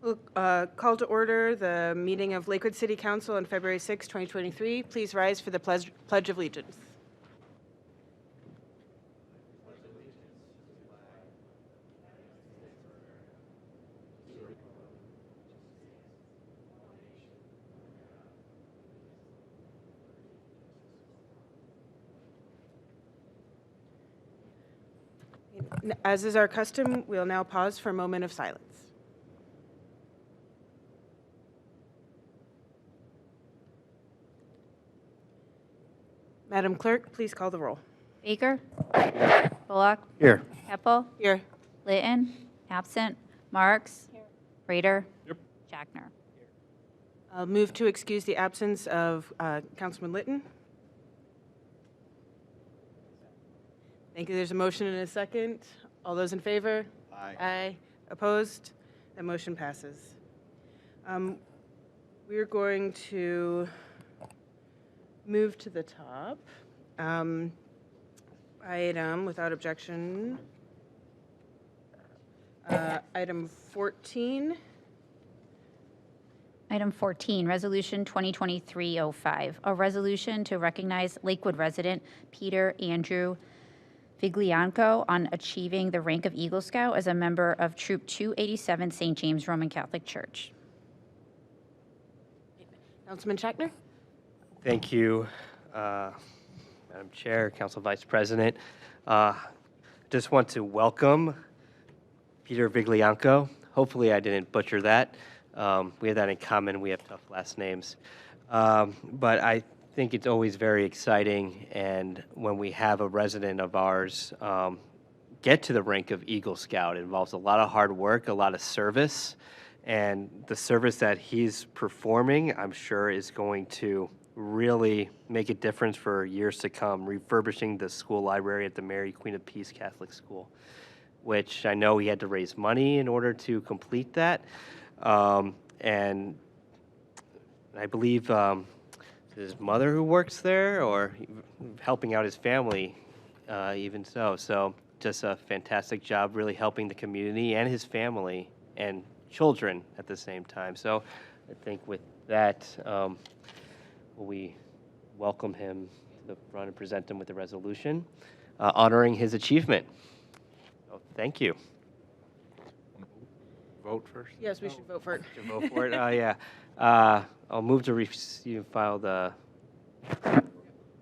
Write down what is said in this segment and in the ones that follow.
We'll call to order the meeting of Lakewood City Council on February 6, 2023. Please rise for the Pledge of Allegiance. As is our custom, we'll now pause for a moment of silence. Madam Clerk, please call the roll. Baker. Bullock. Here. Keppel. Here. Litton. Absent. Marks. Rader. Yep. Jackner. I'll move to excuse the absence of Councilman Litton. Thank you. There's a motion and a second. All those in favor? Aye. Aye. Opposed? That motion passes. We're going to move to the top. Item, without objection, item 14. Item 14, Resolution 2023-05, a resolution to recognize Lakewood resident Peter Andrew Viglianco on achieving the rank of Eagle Scout as a member of Troop 287 St. James Roman Catholic Church. Councilman Schachtner? Thank you, Madam Chair, Council Vice President. Just want to welcome Peter Viglianco. Hopefully I didn't butcher that. We have that in common. We have tough last names. But I think it's always very exciting, and when we have a resident of ours get to the rank of Eagle Scout, it involves a lot of hard work, a lot of service, and the service that he's performing, I'm sure, is going to really make a difference for years to come, refurbishing the school library at the Mary Queen of Peace Catholic School, which I know he had to raise money in order to complete that. And I believe his mother who works there, or helping out his family, even so. So just a fantastic job, really helping the community and his family and children at the same time. So I think with that, we welcome him to the front and present him with the resolution honoring his achievement. So thank you. Vote first? Yes, we should vote for it. To vote for it? Yeah. I'll move to receive and file the.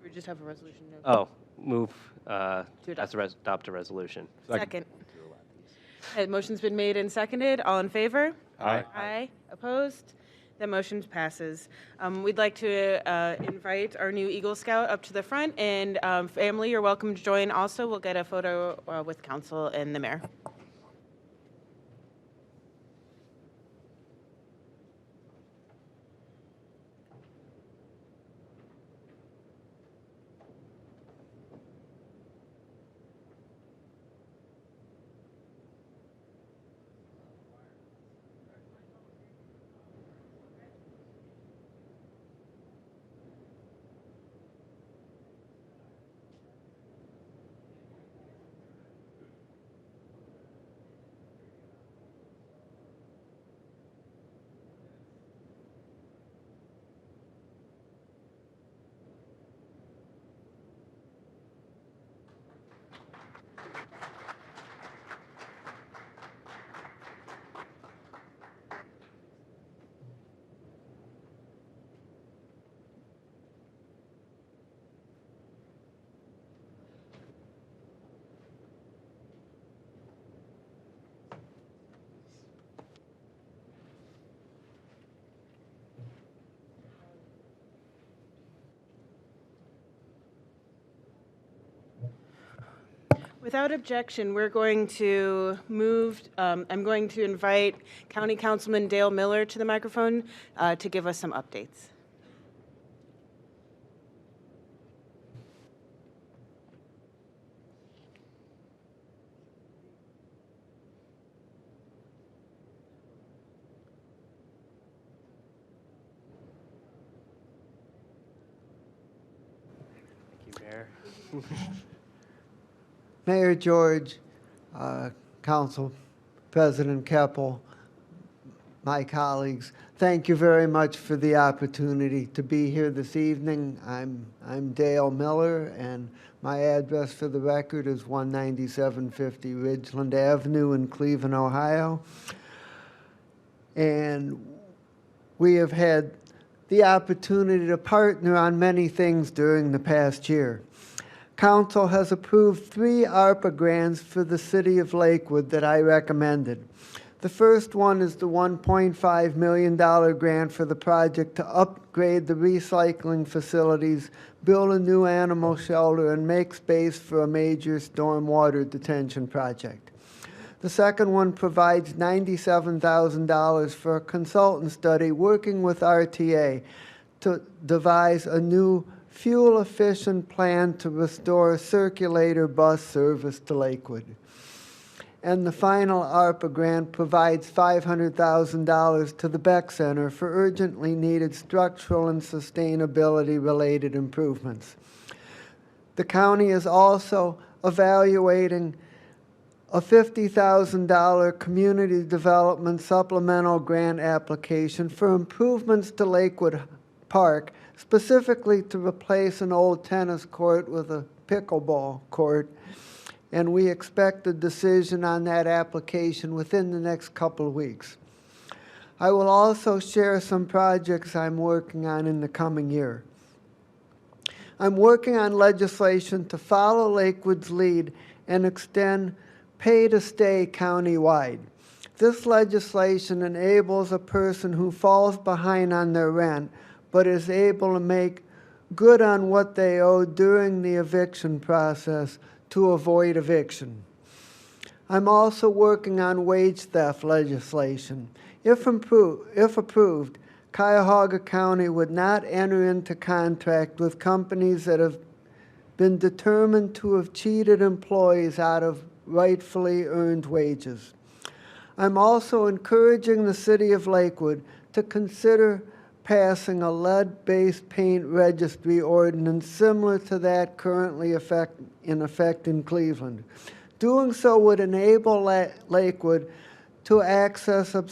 We just have a resolution. No. Oh, move To adopt a resolution. Second. Motion's been made and seconded. All in favor? Aye. Aye. Opposed? That motion passes. We'd like to invite our new Eagle Scout up to the front, and family, you're welcome to join also. We'll get a photo with council and the mayor. Without objection, we're going to move, I'm going to invite County Councilman Dale Miller to the microphone to give us some updates. Thank you, Mayor. Mayor George, Council President Keppel, my colleagues, thank you very much for the opportunity to be here this evening. I'm Dale Miller, and my address for the record is 19750 Ridgeland Avenue in Cleveland, Ohio. And we have had the opportunity to partner on many things during the past year. Council has approved 3 ARPA grants for the city of Lakewood that I recommended. The first one is the $1.5 million grant for the project to upgrade the recycling facilities, build a new animal shelter, and make space for a major stormwater detention project. The second one provides $97,000 for a consultant study working with RTA to devise a new fuel-efficient plan to restore circulator bus service to Lakewood. And the final ARPA grant provides $500,000 to the Beck Center for urgently needed structural and sustainability-related improvements. The county is also evaluating a $50,000 community development supplemental grant application for improvements to Lakewood Park, specifically to replace an old tennis court with a pickleball court. And we expect a decision on that application within the next couple of weeks. I will also share some projects I'm working on in the coming year. I'm working on legislation to follow Lakewood's lead and extend pay to stay countywide. This legislation enables a person who falls behind on their rent but is able to make good on what they owe during the eviction process to avoid eviction. I'm also working on wage theft legislation. If approved, Cuyahoga County would not enter into contract with companies that have been determined to have cheated employees out of rightfully earned wages. I'm also encouraging the city of Lakewood to consider passing a lead-based paint registry ordinance similar to that currently in effect in Cleveland. Doing so would enable Lakewood to access a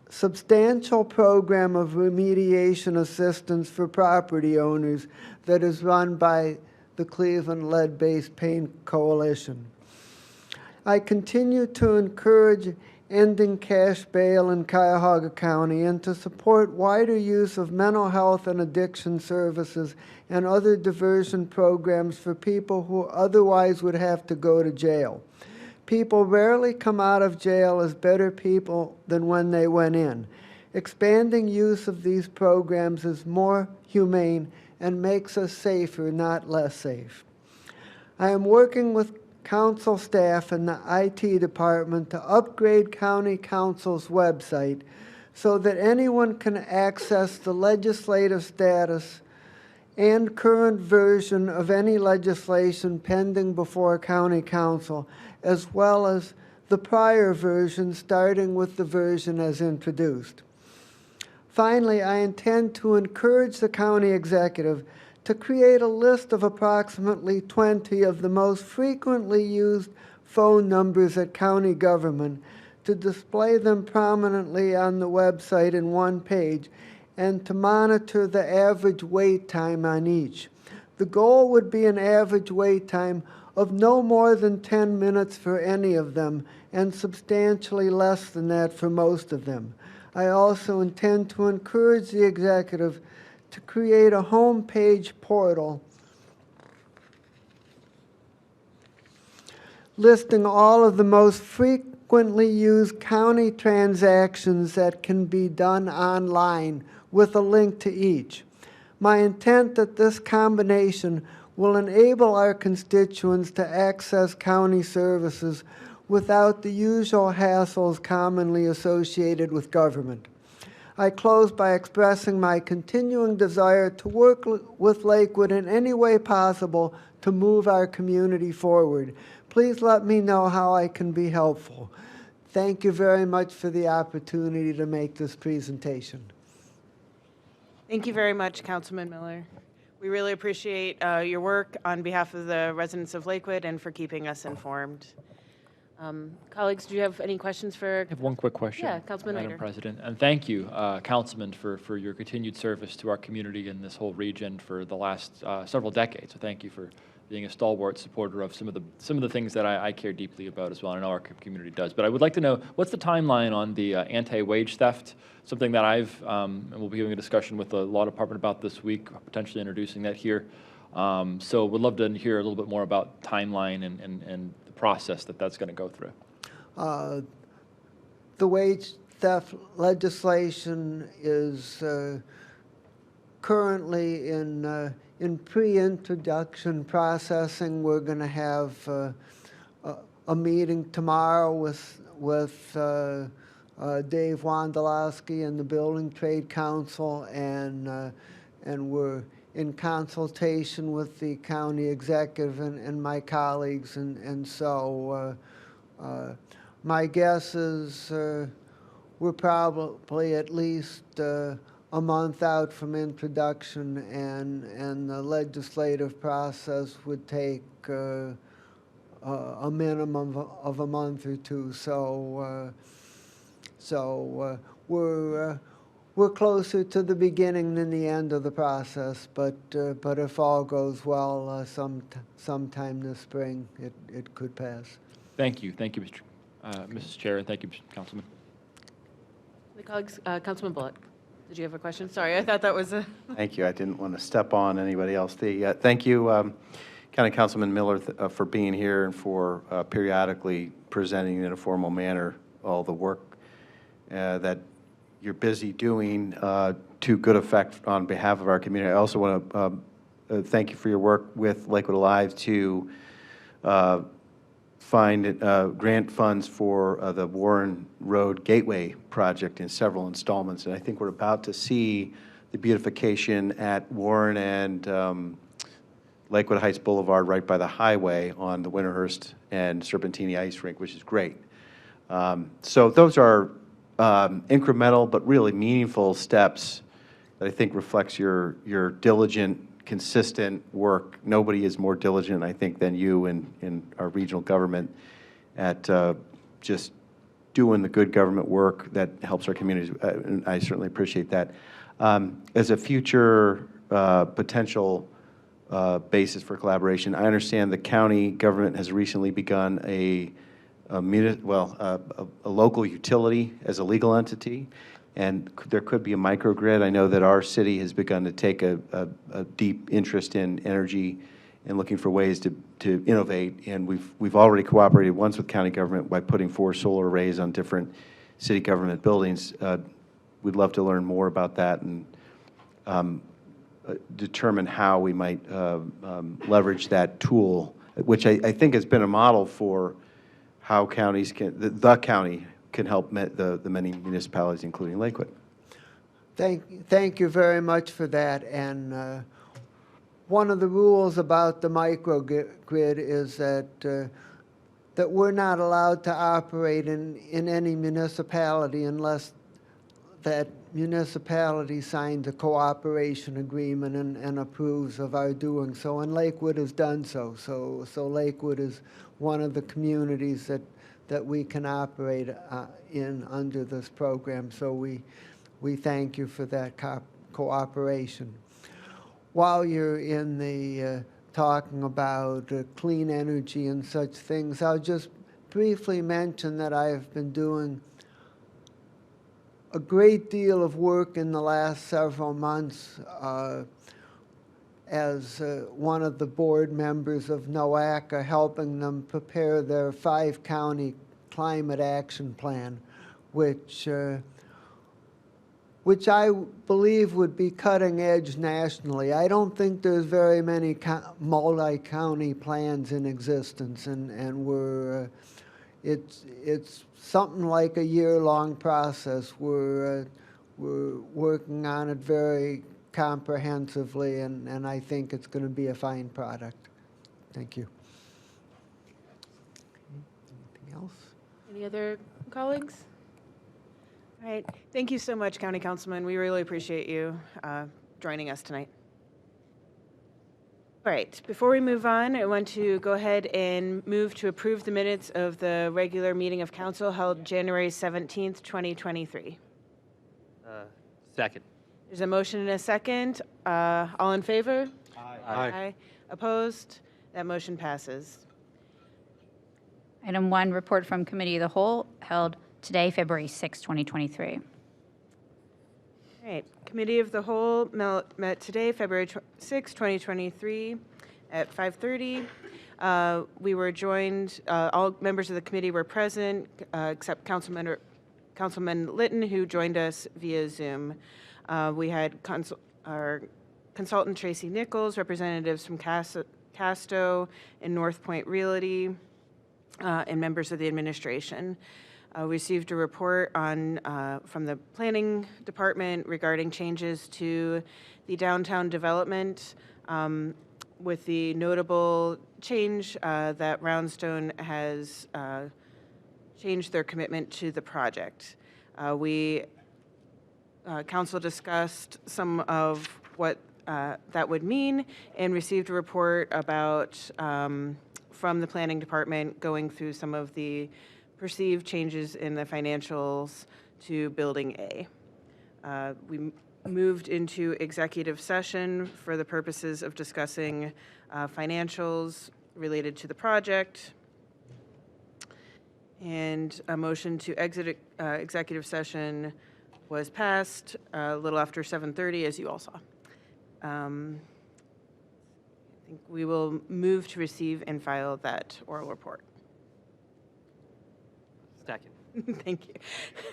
substantial program of remediation assistance for property owners that is run by the Cleveland Lead-Based Paint Coalition. I continue to encourage ending cash bail in Cuyahoga County and to support wider use of mental health and addiction services and other diversion programs for people who otherwise would have to go to jail. People rarely come out of jail as better people than when they went in. Expanding use of these programs is more humane and makes us safer, not less safe. I am working with council staff and the IT department to upgrade County Council's website so that anyone can access the legislative status and current version of any legislation pending before County Council, as well as the prior version, starting with the version as introduced. Finally, I intend to encourage the county executive to create a list of approximately 20 of the most frequently used phone numbers at county government, to display them prominently on the website in one page, and to monitor the average wait time on each. The goal would be an average wait time of no more than 10 minutes for any of them, and substantially less than that for most of them. I also intend to encourage the executive to create a homepage portal listing all of the most frequently used county transactions that can be done online with a link to each. My intent that this combination will enable our constituents to access county services without the usual hassles commonly associated with government. I close by expressing my continuing desire to work with Lakewood in any way possible to move our community forward. Please let me know how I can be helpful. Thank you very much for the opportunity to make this presentation. Thank you very much, Councilman Miller. We really appreciate your work on behalf of the residents of Lakewood and for keeping us informed. Colleagues, do you have any questions for? I have one quick question. Yeah, Councilman Madam Rader. President, and thank you, Councilman, for your continued service to our community and this whole region for the last several decades. So thank you for being a stalwart supporter of some of the things that I care deeply about as well. I know our community does. But I would like to know, what's the timeline on the anti-wage theft? Something that and we'll be having a discussion with the Law Department about this week, potentially introducing that here. So would love to hear a little bit more about timeline and the process that's going to go through. The wage theft legislation is currently in pre-introduction processing. We're going to have a meeting tomorrow with Dave Wondolowski and the Building Trade Council, and we're in consultation with the county executive and my colleagues, and so my guess is we're probably at least a month out from introduction, and the legislative process would take a minimum of a month or two. So we're closer to the beginning than the end of the process, but if all goes well, sometime this spring, it could pass. Thank you, Mrs. Chair, and thank you, Councilman. The colleagues, Councilman Bullock, did you have a question? Sorry, I thought that was a. Thank you. I didn't want to step on anybody else. Thank you, County Councilman Miller, for being here and for periodically presenting in a formal manner all the work that you're busy doing to good effect on behalf of our community. I also want to thank you for your work with Lakewood Alive to find grant funds for the Warren Road Gateway project in several installments. And I think we're about to see the beautification at Warren and Lakewood Heights Boulevard right by the highway on the Winterhurst and Serpentini Ice Rink, which is great. So those are incremental but really meaningful steps that I think reflects your diligent, consistent work. Nobody is more diligent, I think, than you in our regional government at just doing the good government work that helps our communities. And I certainly appreciate that. As a future potential basis for collaboration, I understand the county government has recently begun a local utility as a legal entity, and there could be a microgrid. I know that our city has begun to take a deep interest in energy and looking for ways to innovate, and we've already cooperated once with county government by putting 4 solar arrays on different city government buildings. We'd love to learn more about that and determine how we might leverage that tool, which I think has been a model for how counties the county can help the many municipalities, including Lakewood. Thank you very much for that. And one of the rules about the microgrid is that we're not allowed to operate in any municipality unless that municipality signs a cooperation agreement and approves of our doing so. And Lakewood has done so. So Lakewood is one of the communities that we can operate in under this program. So we thank you for that cooperation. While you're in the talking about clean energy and such things, I'll just briefly mention that I have been doing a great deal of work in the last several months as one of the board members of NOACA, helping them prepare their 5-county climate action plan, which I believe would be cutting edge nationally. I don't think there's very many multi-county plans in existence, and it's something like a year-long process. We're working on it very comprehensively, and I think it's going to be a fine product. Thank you. Anything else? Any other colleagues? All right. Thank you so much, County Councilman. We really appreciate you joining us tonight. All right, before we move on, I want to go ahead and move to approve the minutes of the regular meeting of council held January 17th, 2023. Second. There's a motion and a second. All in favor? Aye. Opposed? That motion passes. Item 1, report from Committee of the Whole, held today, February 6, 2023. All right, Committee of the Whole met today, February 6, 2023, at 5:30. We were joined, all members of the committee were present, except Councilman Litton, who joined us via Zoom. We had our consultant Tracy Nichols, representatives from Casto and North Point Realty, and members of the administration. We received a report from the planning department regarding changes to the downtown development, with the notable change that Roundstone has changed their commitment to the project. Council discussed some of what that would mean and received a report about from the planning department going through some of the perceived changes in the financials to Building A. We moved into executive session for the purposes of discussing financials related to the project. And a motion to exit executive session was passed a little after 7:30, as you all saw. I think we will move to receive and file that oral report. Second. Thank you.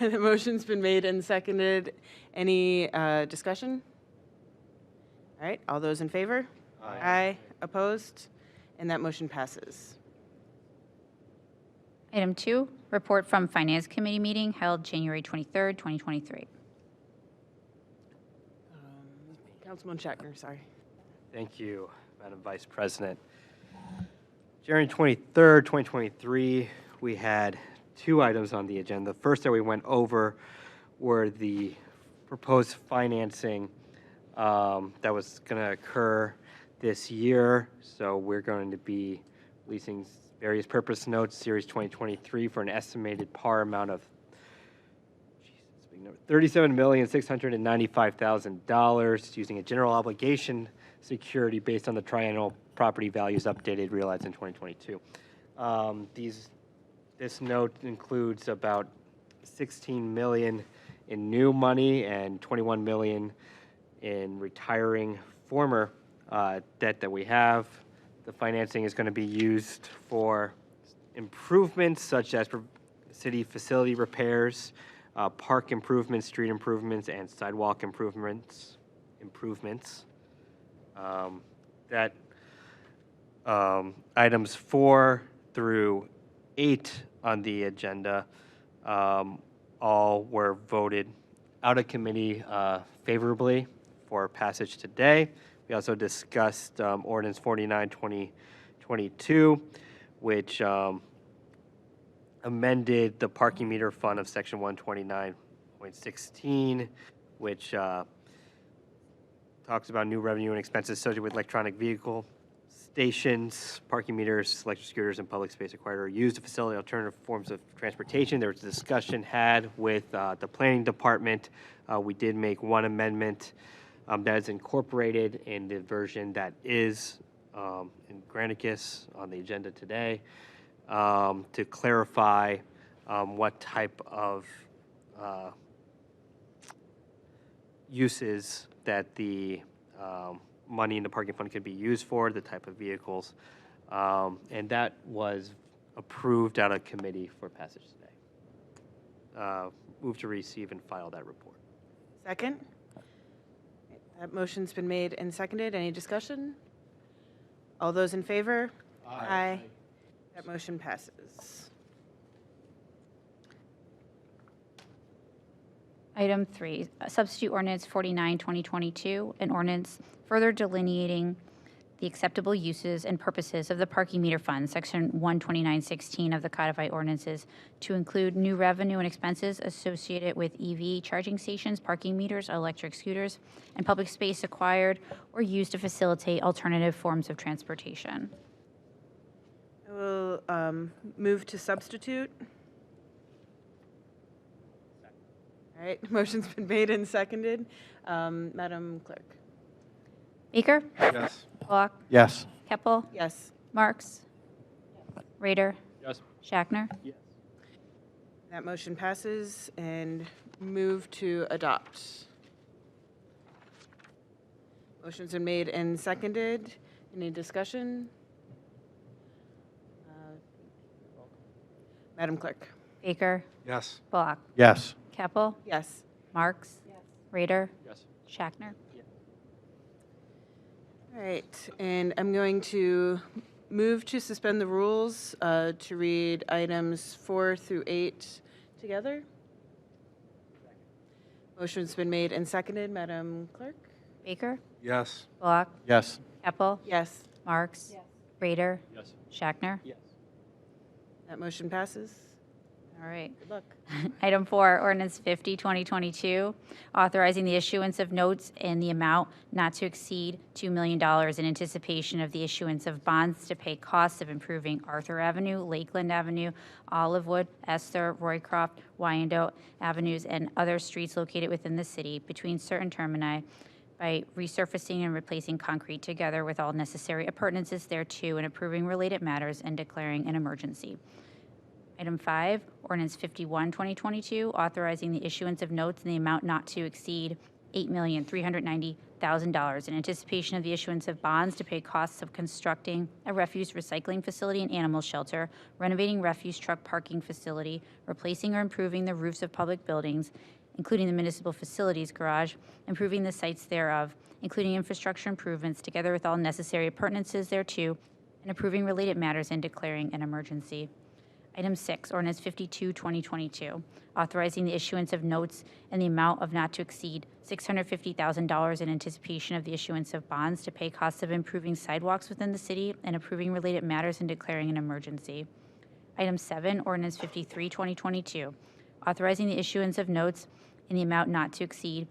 The motion's been made and seconded. Any discussion? All right, all those in favor? Aye. Opposed? And that motion passes. Item 2, report from Finance Committee meeting held January 23rd, 2023. Councilman Shatner, sorry. Thank you, Madam Vice President. January 23rd, 2023, we had 2 items on the agenda. The first that we went over were the proposed financing that was going to occur this year. So we're going to be leasing various purpose notes, Series 2023, for an estimated par amount of $37,695,000 using a general obligation security based on the triennial property values updated realized in 2022. This note includes about $16 million in new money and $21 million in retiring former debt that we have. The financing is going to be used for improvements such as city facility repairs, park improvements, street improvements, and sidewalk improvements. Items 4 through 8 on the agenda all were voted out of committee favorably for passage today. We also discussed Ordinance 49, 2022, which amended the parking meter fund of Section 129.16, which talks about new revenue and expenses associated with electronic vehicle stations, parking meters, electric scooters, and public space acquired or used to facilitate alternative forms of transportation. There was a discussion had with the planning department. We did make one amendment that is incorporated in the version that is in Granicus on the agenda today to clarify what type of uses that the money in the parking fund could be used for, the type of vehicles, and that was approved out of committee for passage today. Move to receive and file that report. Second? That motion's been made and seconded. Any discussion? All those in favor? Aye. That motion passes. Item 3, substitute ordinance 49, 2022, an ordinance further delineating the acceptable uses and purposes of the parking meter fund, Section 12916 of the codified ordinances, to include new revenue and expenses associated with EV charging stations, parking meters, electric scooters, and public space acquired or used to facilitate alternative forms of transportation. I will move to substitute. All right, motion's been made and seconded. Madam Clerk? Baker? Yes. Bullock? Yes. Keppel? Yes. Marks? Rader? Yes. Shackner? That motion passes, and move to adopt. Motion's been made and seconded. Any discussion? Madam Clerk? Baker? Yes. Bullock? Yes. Keppel? Yes. Marks? Rader? Yes. Shackner? All right, and I'm going to move to suspend the rules to read items 4 through 8 together. Motion's been made and seconded. Madam Clerk? Baker? Yes. Bullock? Yes. Keppel? Yes. Marks? Rader? Yes. Shackner? That motion passes. All right. Good luck. Item 4, ordinance 50, 2022, authorizing the issuance of notes in the amount not to exceed $2 million in anticipation of the issuance of bonds to pay costs of improving Arthur Avenue, Lakeland Avenue, Olivewood, Esther, Roycroft, Wyandotte Avenues, and other streets located within the city between certain termini by resurfacing and replacing concrete together with all necessary appurtenances thereto and approving related matters and declaring an emergency. Item 5, ordinance 51, 2022, authorizing the issuance of notes in the amount not to exceed $8,390,000 in anticipation of the issuance of bonds to pay costs of constructing a refuse recycling facility and animal shelter, renovating refuse truck parking facility, replacing or improving the roofs of public buildings, including the municipal facilities garage, improving the sites thereof, including infrastructure improvements, together with all necessary appurtenances thereto, and approving related matters and declaring an emergency. Item 6, ordinance 52, 2022, authorizing the issuance of notes in the amount of not to exceed $650,000 in anticipation of the issuance of bonds to pay costs of improving sidewalks within the city and approving related matters and declaring an emergency. Item 7, ordinance 53, 2022, authorizing the issuance of notes in the amount not to exceed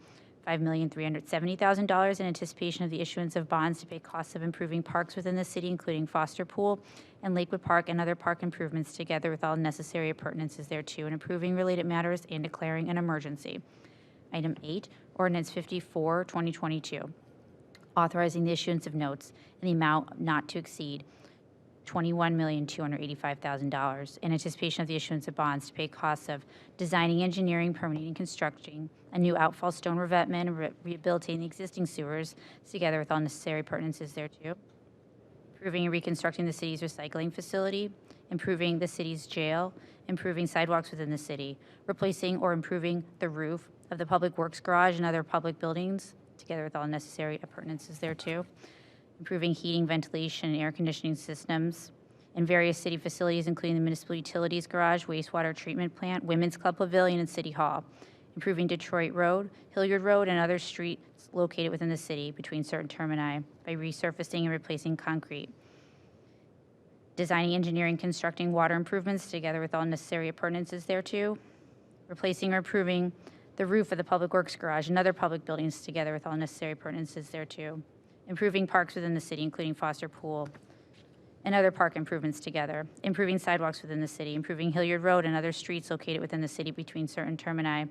$5,370,000 in anticipation of the issuance of bonds to pay costs of improving parks within the city, including Foster Pool and Lakewood Park and other park improvements, together with all necessary appurtenances thereto, and approving related matters and declaring an emergency. Item 8, ordinance 54, 2022, authorizing the issuance of notes in the amount not to exceed $21,285,000 in anticipation of the issuance of bonds to pay costs of designing, engineering, permitting, and constructing a new outfall stone revetment and rehabilitating the existing sewers, together with all necessary appurtenances thereto. Improving and reconstructing the city's recycling facility, improving the city's jail, improving sidewalks within the city, replacing or improving the roof of the Public Works garage and other public buildings, together with all necessary appurtenances thereto. Improving heating, ventilation, and air conditioning systems in various city facilities, including the municipal utilities garage, wastewater treatment plant, Women's Club Pavilion, and City Hall. Improving Detroit Road, Hilliard Road, and other streets located within the city between certain termini by resurfacing and replacing concrete. Designing, engineering, constructing water improvements together with all necessary appurtenances thereto. Replacing or improving the roof of the Public Works garage and other public buildings together with all necessary appurtenances thereto. Improving parks within the city, including Foster Pool and other park improvements together. Improving sidewalks within the city. Improving Hilliard Road and other streets located within the city between certain termini.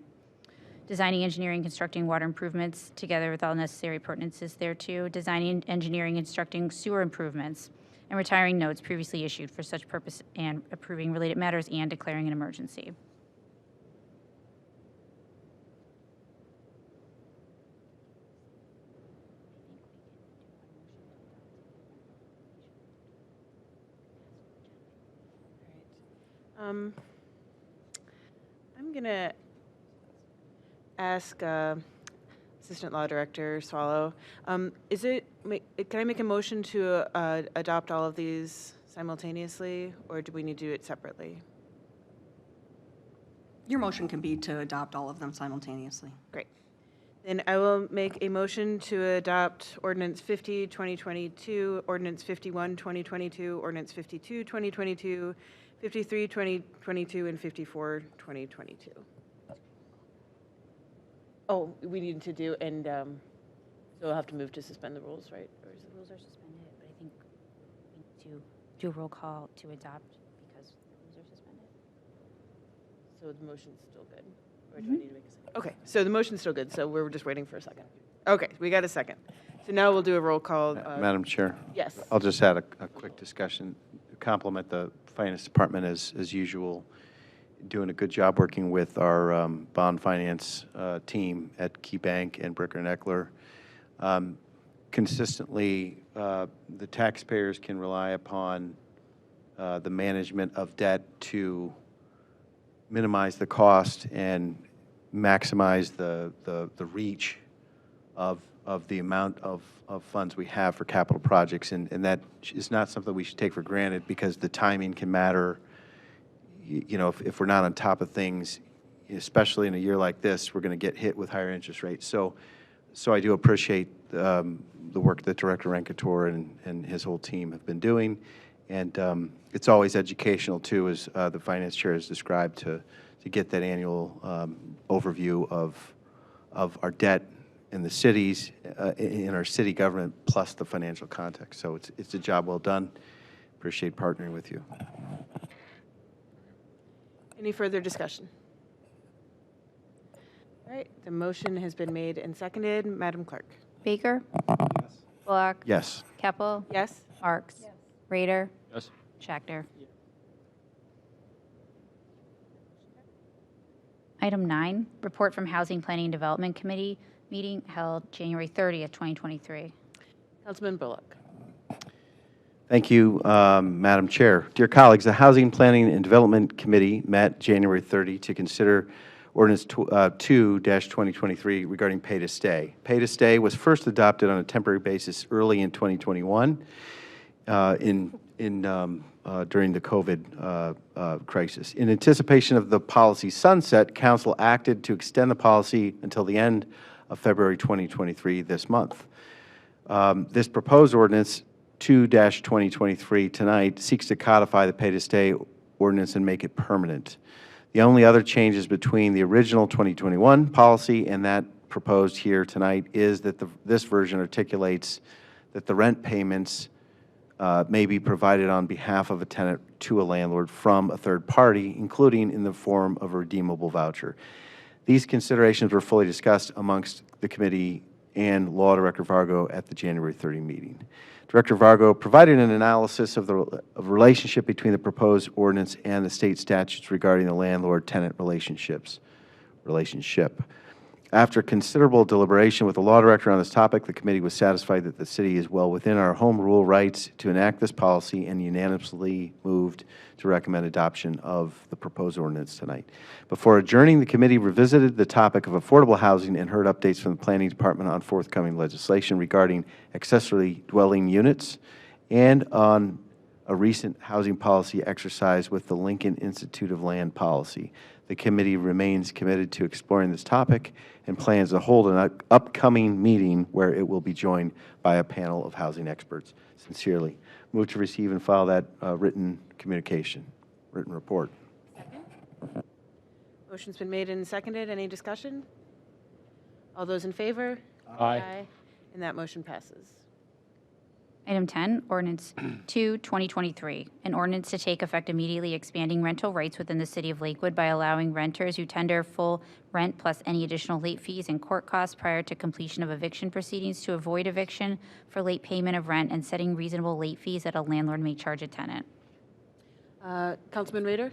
Designing, engineering, constructing water improvements together with all necessary appurtenances thereto. Designing, engineering, constructing sewer improvements. And retiring notes previously issued for such purpose and approving related matters and declaring an emergency. I'm going to ask Assistant Law Director Swallow, can I make a motion to adopt all of these simultaneously, or do we need to do it separately? Your motion can be to adopt all of them simultaneously. Great. Then I will make a motion to adopt ordinance 50, 2022, ordinance 51, 2022, ordinance 52, 2022, 53, 2022, and 54, 2022. Oh, we need to do, and so we'll have to move to suspend the rules, right? Or is it? Rules are suspended, but I think we need to do a roll call to adopt because the rules are suspended. So the motion's still good? Or do I need to make a second? Okay, so the motion's still good, so we're just waiting for a second. Okay, we got a second. So now we'll do a roll call. Madam Chair? Yes. I'll just add a quick discussion, compliment the Finance Department as usual, doing a good job working with our bond finance team at Key Bank and Bricker and Eckler. Consistently, the taxpayers can rely upon the management of debt to minimize the cost and maximize the reach of the amount of funds we have for capital projects. And that is not something we should take for granted because the timing can matter. You know, if we're not on top of things, especially in a year like this, we're going to get hit with higher interest rates. So I do appreciate the work that Director Rankator and his whole team have been doing. And it's always educational, too, as the Finance Chair has described, to get that annual overview of our debt in the cities, in our city government, plus the financial context. So it's a job well done. Appreciate partnering with you. Any further discussion? All right, the motion has been made and seconded. Madam Clerk? Baker? Bullock? Yes. Keppel? Yes? Marks? Rader? Yes. Schachter? Item 9, report from Housing Planning and Development Committee, meeting held January 30th, 2023. Councilman Bullock? Thank you, Madam Chair. Dear colleagues, the Housing Planning and Development Committee met January 30 to consider Ordinance 2-2023 regarding pay to stay. Pay to stay was first adopted on a temporary basis early in 2021 during the COVID crisis. In anticipation of the policy sunset, Council acted to extend the policy until the end of February 2023 this month. This proposed ordinance 2-2023 tonight seeks to codify the pay-to-stay ordinance and make it permanent. The only other changes between the original 2021 policy and that proposed here tonight is that this version articulates that the rent payments may be provided on behalf of a tenant to a landlord from a third party, including in the form of a redeemable voucher. These considerations were fully discussed amongst the committee and Law Director Vargo at the January 30 meeting. Director Vargo provided an analysis of the relationship between the proposed ordinance and the state statutes regarding the landlord-tenant relationship. After considerable deliberation with the law director on this topic, the committee was satisfied that the city is well within our home rule rights to enact this policy and unanimously moved to recommend adoption of the proposed ordinance tonight. Before adjourning, the committee revisited the topic of affordable housing and heard updates from the Planning Department on forthcoming legislation regarding accessory dwelling units and on a recent housing policy exercise with the Lincoln Institute of Land Policy. The committee remains committed to exploring this topic and plans to hold an upcoming meeting where it will be joined by a panel of housing experts. Sincerely. Move to receive and file that written report. Second. Motion's been made and seconded. Any discussion? All those in favor? Aye. And that motion passes. Item 10, Ordinance 2-2023, an ordinance to take effect immediately expanding rental rights within the city of Lakewood by allowing renters who tender full rent plus any additional late fees and court costs prior to completion of eviction proceedings to avoid eviction for late payment of rent and setting reasonable late fees that a landlord may charge a tenant. Councilman Rader?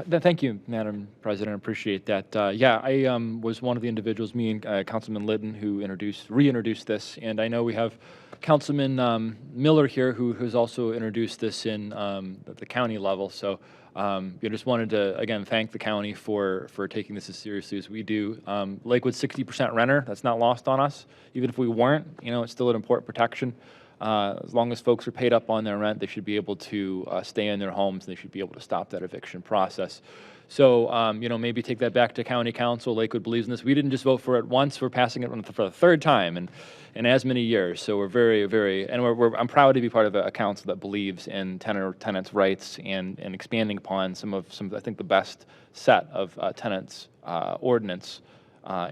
Thank you, Madam President. I appreciate that. Yeah, I was one of the individuals, me and Councilman Litton, who reintroduced this. And I know we have Councilman Miller here, who has also introduced this in the county level. So I just wanted to, again, thank the county for taking this as seriously as we do. Lakewood's 60% renter. That's not lost on us. Even if we weren't, it's still an important protection. As long as folks are paid up on their rent, they should be able to stay in their homes, and they should be able to stop that eviction process. So, maybe take that back to county council. Lakewood believes in this. We didn't just vote for it once; we're passing it for the third time in as many years. So we're very, very, and I'm proud to be part of a council that believes in tenants' rights and expanding upon some of I think the best set of tenants ordinance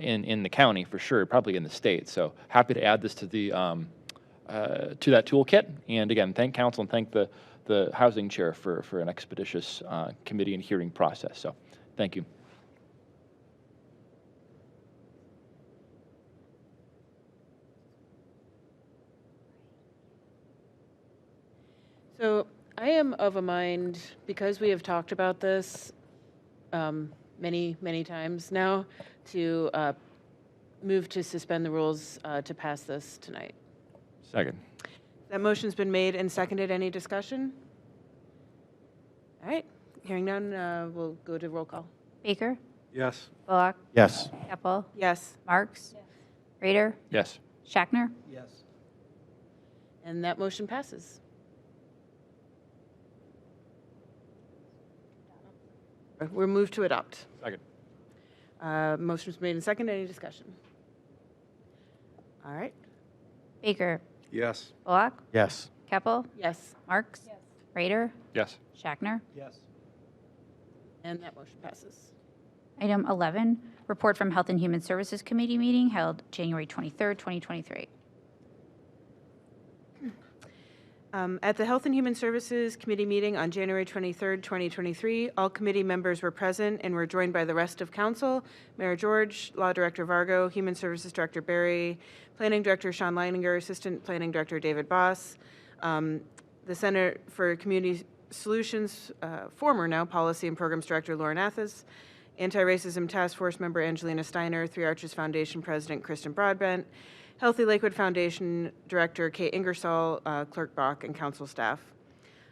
in the county for sure, probably in the state. So happy to add this to the to that toolkit. And again, thank council and thank the housing chair for an expeditious committee and hearing process. So thank you. So I am of a mind, because we have talked about this many, many times now, to move to suspend the rules to pass this tonight. Second. That motion's been made and seconded. Any discussion? All right, hearing none, we'll go to roll call. Baker, Yes. Bullock, Yes. Keppel, Yes, Marks, Rader, Yes. Shackner. Yes. and that motion passes. We're moved to adopt. Second. Motion's made and seconded. Any discussion? All right, Baker, Yes. Bullock, Yes. Keppel, yes, Marks, Rader, Yes. Shackner. Yes. and that motion passes. Item 11, report from Health and Human Services Committee meeting held January 23rd, 2023. At the Health and Human Services Committee meeting on January 23rd, 2023, all committee members were present and were joined by the rest of council, Mayor George, Law Director Vargo, Human Services Director Barry, Planning Director Sean Leininger, Assistant Planning Director David Boss, the Center for Community Solutions, former now Policy and Programs Director Lauren Athas, Anti-Racism Task Force member Angelina Steiner, Three Arches Foundation President Kristen Broadbent, Healthy Lakewood Foundation Director Kate Ingersoll, Clerk Bach, and council staff.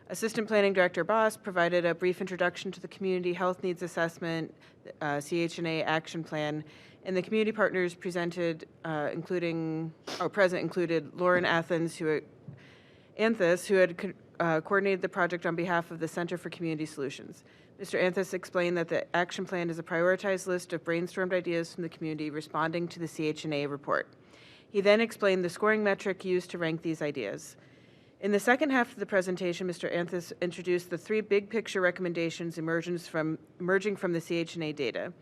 Assistant Planning Director Boss provided a brief introduction to the Community Health Needs Assessment, CHNA Action Plan, and the community partners presented, present included Lauren Anthas, who had coordinated the project on behalf of the Center for Community Solutions. Mr. Anthas explained that the action plan is a prioritized list of brainstormed ideas from the community responding to the CHNA report. He then explained the scoring metric used to rank these ideas. In the second half of the presentation, Mr. Anthas introduced the three big picture recommendations emerging from the CHNA data.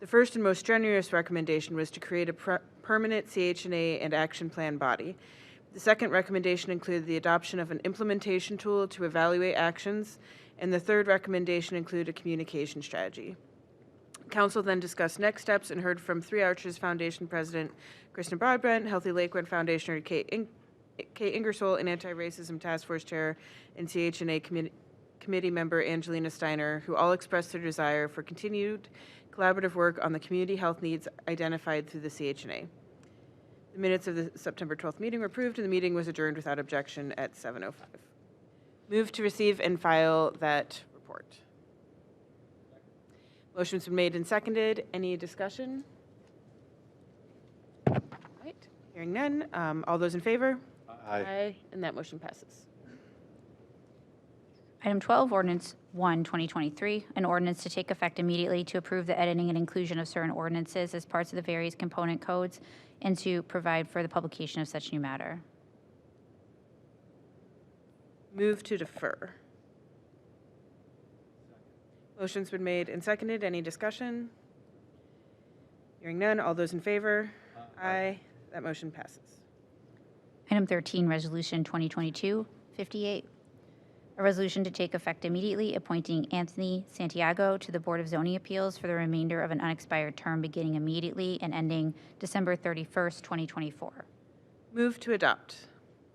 The first and most strenuous recommendation was to create a permanent CHNA and action plan body. The second recommendation included the adoption of an implementation tool to evaluate actions, and the third recommendation included a communication strategy. Council then discussed next steps and heard from Three Arches Foundation President Kristen Broadbent, Healthy Lakewood Foundation Kate Ingersoll, and Anti-Racism Task Force Chair and CHNA Committee member Angelina Steiner, who all expressed their desire for continued collaborative work on the community health needs identified through the CHNA. The minutes of the September 12th meeting were approved, and the meeting was adjourned without objection at 7:05. Move to receive and file that report. Motion's been made and seconded. Any discussion? All right, hearing none. All those in favor? Aye. And that motion passes. Item 12, Ordinance 1, 2023, an ordinance to take effect immediately to approve the editing and inclusion of certain ordinances as parts of the various component codes and to provide for the publication of such new matter. Move to defer. Motion's been made and seconded. Any discussion? Hearing none. All those in favor? Aye. That motion passes. Item 13, Resolution 2022-58, a resolution to take effect immediately appointing Anthony Santiago to the Board of Zoning Appeals for the remainder of an unexpired term beginning immediately and ending December 31st, 2024. Move to adopt.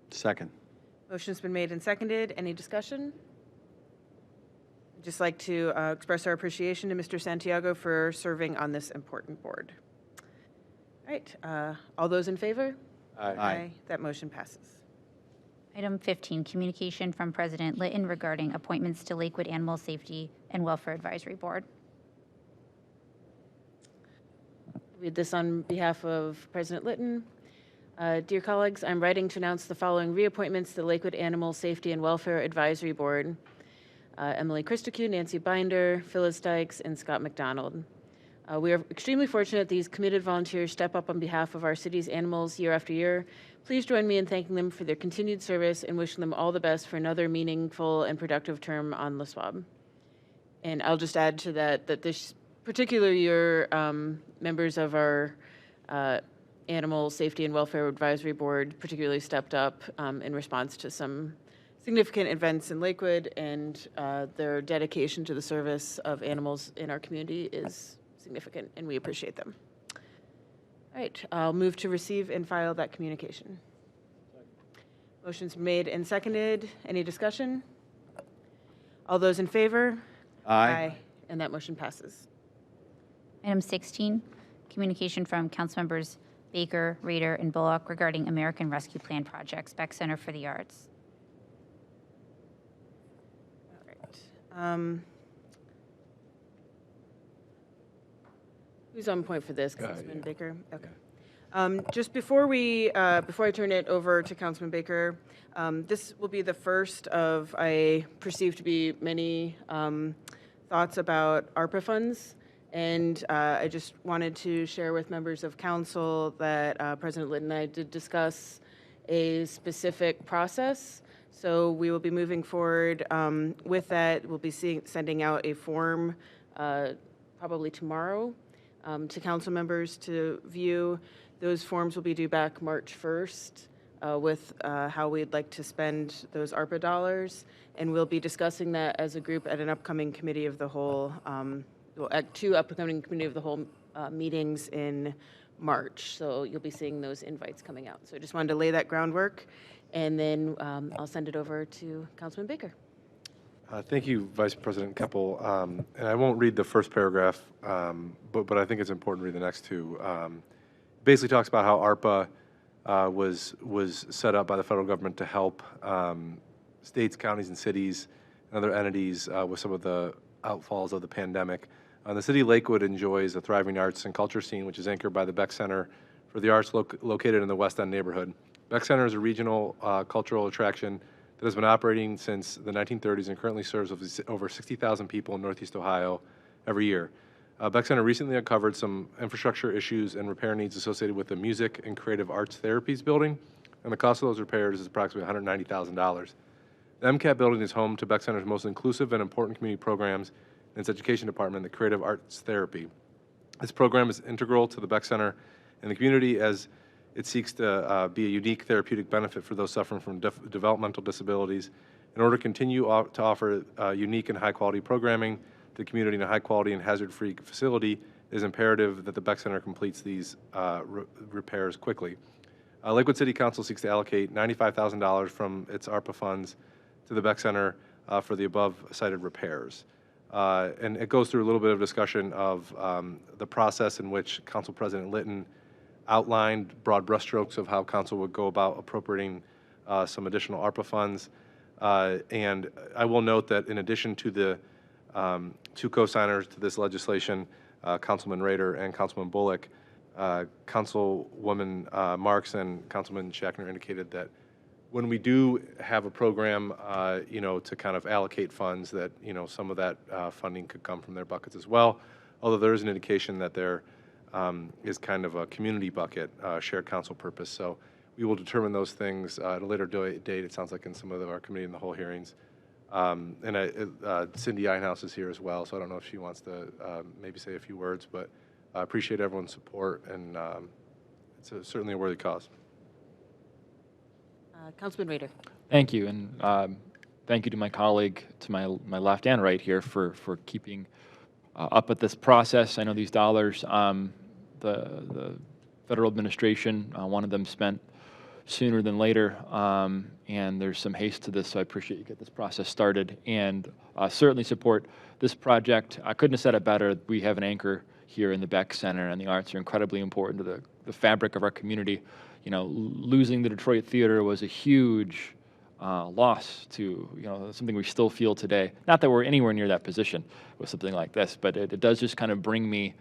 Second. Motion's been made and seconded. Any discussion? I'd just like to express our appreciation to Mr. Santiago for serving on this important board. All right, all those in favor? Aye. That motion passes. Item 15, communication from President Litton regarding appointments to Lakewood Animal Safety and Welfare Advisory Board. Read this on behalf of President Litton. Dear colleagues, I'm writing to announce the following reappointments to the Lakewood Animal Safety and Welfare Advisory Board. Emily Christocu, Nancy Binder, Phyllis Dykes, and Scott McDonald. We are extremely fortunate these committed volunteers step up on behalf of our city's animals year after year. Please join me in thanking them for their continued service and wishing them all the best for another meaningful and productive term on La Swab. And I'll just add to that this particular year, members of our Animal Safety and Welfare Advisory Board particularly stepped up in response to some significant events in Lakewood, and their dedication to the service of animals in our community is significant, and we appreciate them. All right, I'll move to receive and file that communication. Motion's made and seconded. Any discussion? All those in favor? Aye. And that motion passes. Item 16, communication from Councilmembers Baker, Rader, and Bullock regarding American Rescue Plan projects, Beck Center for the Arts. All right. Who's on point for this, Councilman Baker? Okay. Just before I turn it over to Councilman Baker, this will be the first of, I perceive to be many thoughts about ARPA funds. And I just wanted to share with members of council that President Litton and I did discuss a specific process. So we will be moving forward with that. We'll be sending out a form probably tomorrow to council members to view. Those forms will be due back March 1st with how we'd like to spend those ARPA dollars. And we'll be discussing that as a group at an upcoming committee of the whole, at 2 upcoming committee of the whole meetings in March. So you'll be seeing those invites coming out. So I just wanted to lay that groundwork, and then I'll send it over to Councilman Baker. Thank you, Vice President Keppel. And I won't read the first paragraph, but I think it's important to read the next two. Basically talks about how ARPA was set up by the federal government to help states, counties, and cities and other entities with some of the outfalls of the pandemic. The city of Lakewood enjoys a thriving arts and culture scene, which is anchored by the Beck Center for the Arts located in the West End neighborhood. Beck Center is a regional cultural attraction that has been operating since the 1930s and currently serves over 60,000 people in Northeast Ohio every year. Beck Center recently uncovered some infrastructure issues and repair needs associated with the Music and Creative Arts Therapies building, and the cost of those repairs is approximately $190,000. The MCAT building is home to Beck Center's most inclusive and important community programs in its education department, the Creative Arts Therapy. This program is integral to the Beck Center and the community as it seeks to be a unique therapeutic benefit for those suffering from developmental disabilities. In order to continue to offer unique and high-quality programming to the community in a high-quality and hazard-free facility, it is imperative that the Beck Center completes these repairs quickly. Lakewood City Council seeks to allocate $95,000 from its ARPA funds to the Beck Center for the above-cited repairs. And it goes through a little bit of discussion of the process in which Council President Litton outlined broad brushstrokes of how council would go about appropriating some additional ARPA funds. And I will note that in addition to the 2 co-signers to this legislation, Councilman Rader and Councilman Bullock, Councilwoman Marks and Councilman Shackner indicated that when we do have a program, to kind of allocate funds, that, some of that funding could come from their buckets as well, although there is an indication that there is kind of a community bucket, shared council purpose. So we will determine those things at a later date, it sounds like, in some of our committee in the whole hearings. And Cindy Einhaus is here as well, so I don't know if she wants to maybe say a few words, but I appreciate everyone's support, and it's certainly a worthy cause. Councilman Rader. Thank you, and thank you to my colleague to my left and right here for keeping up with this process. I know these dollars, the federal administration wanted them spent sooner than later, and there's some haste to this, so I appreciate you get this process started, and certainly support this project. I couldn't have said it better. We have an anchor here in the Beck Center, and the arts are incredibly important to the fabric of our community. Losing the Detroit Theater was a huge loss to, something we still feel today. Not that we're anywhere near that position with something like this, but it does just kind of bring me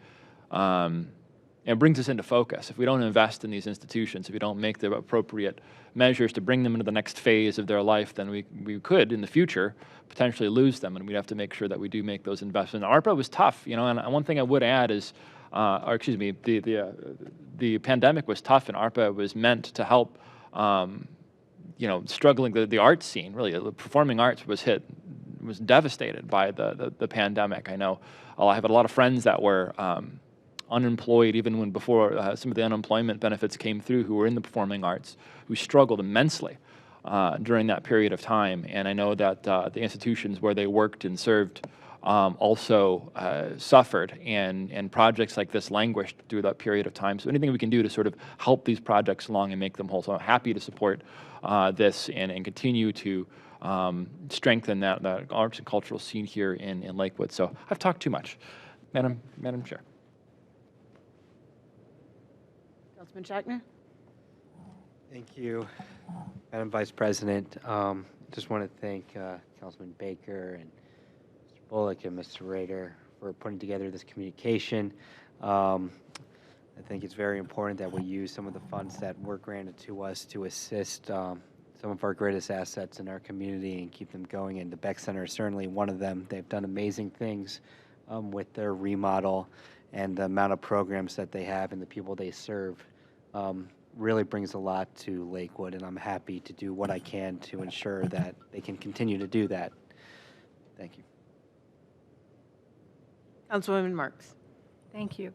it brings us into focus. If we don't invest in these institutions, if we don't make the appropriate measures to bring them into the next phase of their life, then we could, in the future, potentially lose them, and we'd have to make sure that we do make those investments. ARPA was tough, and one thing I would add is, the pandemic was tough, and ARPA was meant to help, struggling, the arts scene, really, the performing arts was devastated by the pandemic. I know I have a lot of friends that were unemployed even before some of the unemployment benefits came through, who were in the performing arts, who struggled immensely during that period of time. And I know that the institutions where they worked and served also suffered, and projects like this languished through that period of time. So anything we can do to sort of help these projects along and make them whole. So I'm happy to support this and continue to strengthen that arts and cultural scene here in Lakewood. So I've talked too much. Madam Chair. Councilman Schachtner? Thank you, Madam Vice President. Just want to thank Councilman Baker and Mr. Bullock and Mr. Rader for putting together this communication. I think it's very important that we use some of the funds that were granted to us to assist some of our greatest assets in our community and keep them going. And the Beck Center is certainly one of them. They've done amazing things with their remodel, and the amount of programs that they have and the people they serve really brings a lot to Lakewood, and I'm happy to do what I can to ensure that they can continue to do that. Thank you. Councilwoman Marks? Thank you.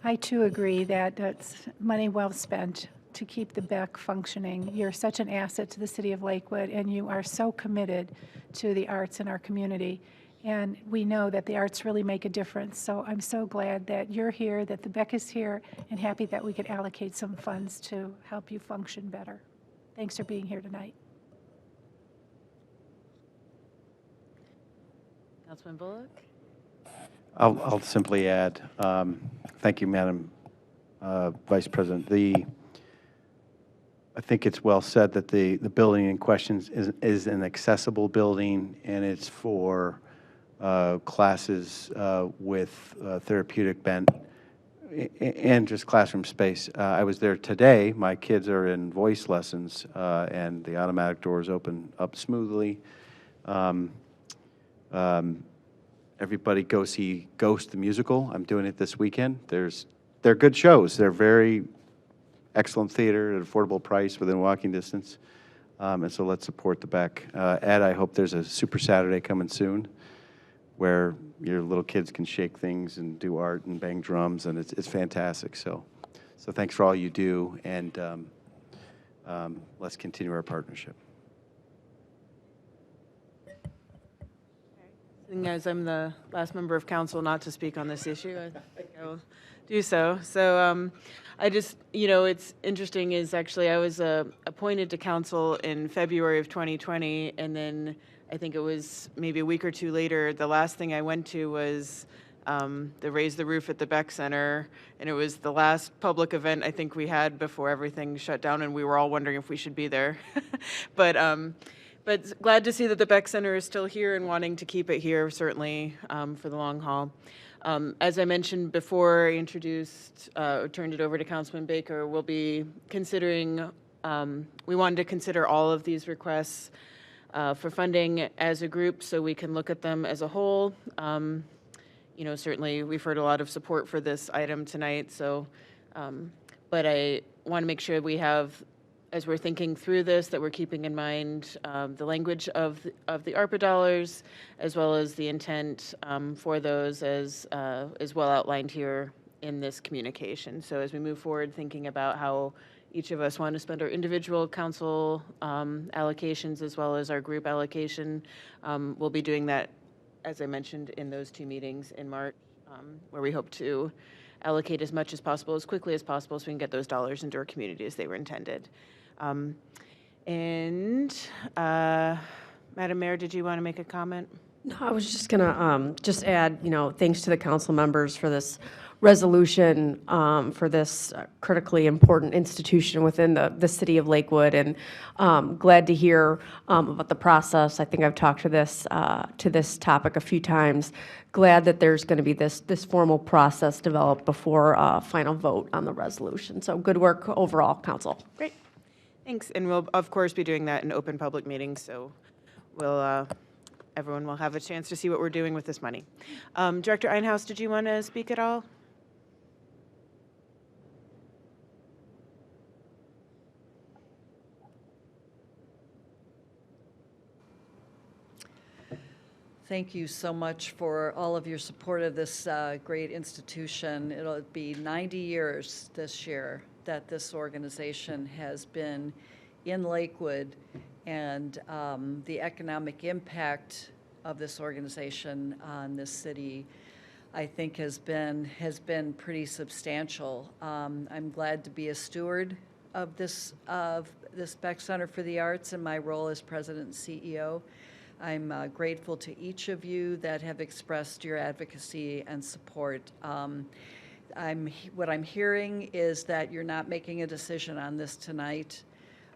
I too agree that it's money well spent to keep the Beck functioning. You're such an asset to the city of Lakewood, and you are so committed to the arts in our community. And we know that the arts really make a difference. So I'm so glad that you're here, that the Beck is here, and happy that we could allocate some funds to help you function better. Thanks for being here tonight. Councilman Bullock? I'll simply add, thank you, Madam Vice President. I think it's well said that the building in question is an accessible building, and it's for classes with therapeutic bent and just classroom space. I was there today. My kids are in voice lessons, and the automatic doors open up smoothly. Everybody go see Ghost the musical. I'm doing it this weekend. They're good shows. They're very excellent theater at affordable price within walking distance. And so let's support the Beck. Ed, I hope there's a Super Saturday coming soon where your little kids can shake things and do art and bang drums, and it's fantastic. So thanks for all you do, and let's continue our partnership. Seeing as I'm the last member of council not to speak on this issue, I think I will do so. So I just, it's interesting is actually I was appointed to council in February of 2020, and then I think it was maybe a week or two later, the last thing I went to was the Raise the Roof at the Beck Center, and it was the last public event I think we had before everything shut down, and we were all wondering if we should be there. But glad to see that the Beck Center is still here and wanting to keep it here, certainly for the long haul. As I mentioned before, I turned it over to Councilman Baker. We'll be considering, we wanted to consider all of these requests for funding as a group so we can look at them as a whole. Certainly we've heard a lot of support for this item tonight, so, but I want to make sure we have, as we're thinking through this, that we're keeping in mind the language of the ARPA dollars, as well as the intent for those as well outlined here in this communication. So as we move forward, thinking about how each of us want to spend our individual council allocations as well as our group allocation, we'll be doing that, as I mentioned, in those two meetings in March, where we hope to allocate as much as possible, as quickly as possible, so we can get those dollars into our community as they were intended. Madam Mayor, did you want to make a comment? No, I was just going to just add, thanks to the council members for this resolution for this critically important institution within the city of Lakewood, and glad to hear about the process. I think I've talked to this topic a few times. Glad that there's going to be this formal process developed before final vote on the resolution. So good work overall, Council. Great. Thanks. And we'll, of course, be doing that in open public meetings, so we'll, everyone will have a chance to see what we're doing with this money. Director Einhaus, did you want to speak at all? Thank you so much for all of your support of this great institution. It'll be 90 years this year that this organization has been in Lakewood, and the economic impact of this organization on this city, I think, has been pretty substantial. I'm glad to be a steward of this Beck Center for the Arts in my role as president and CEO. I'm grateful to each of you that have expressed your advocacy and support. What I'm hearing is that you're not making a decision on this tonight.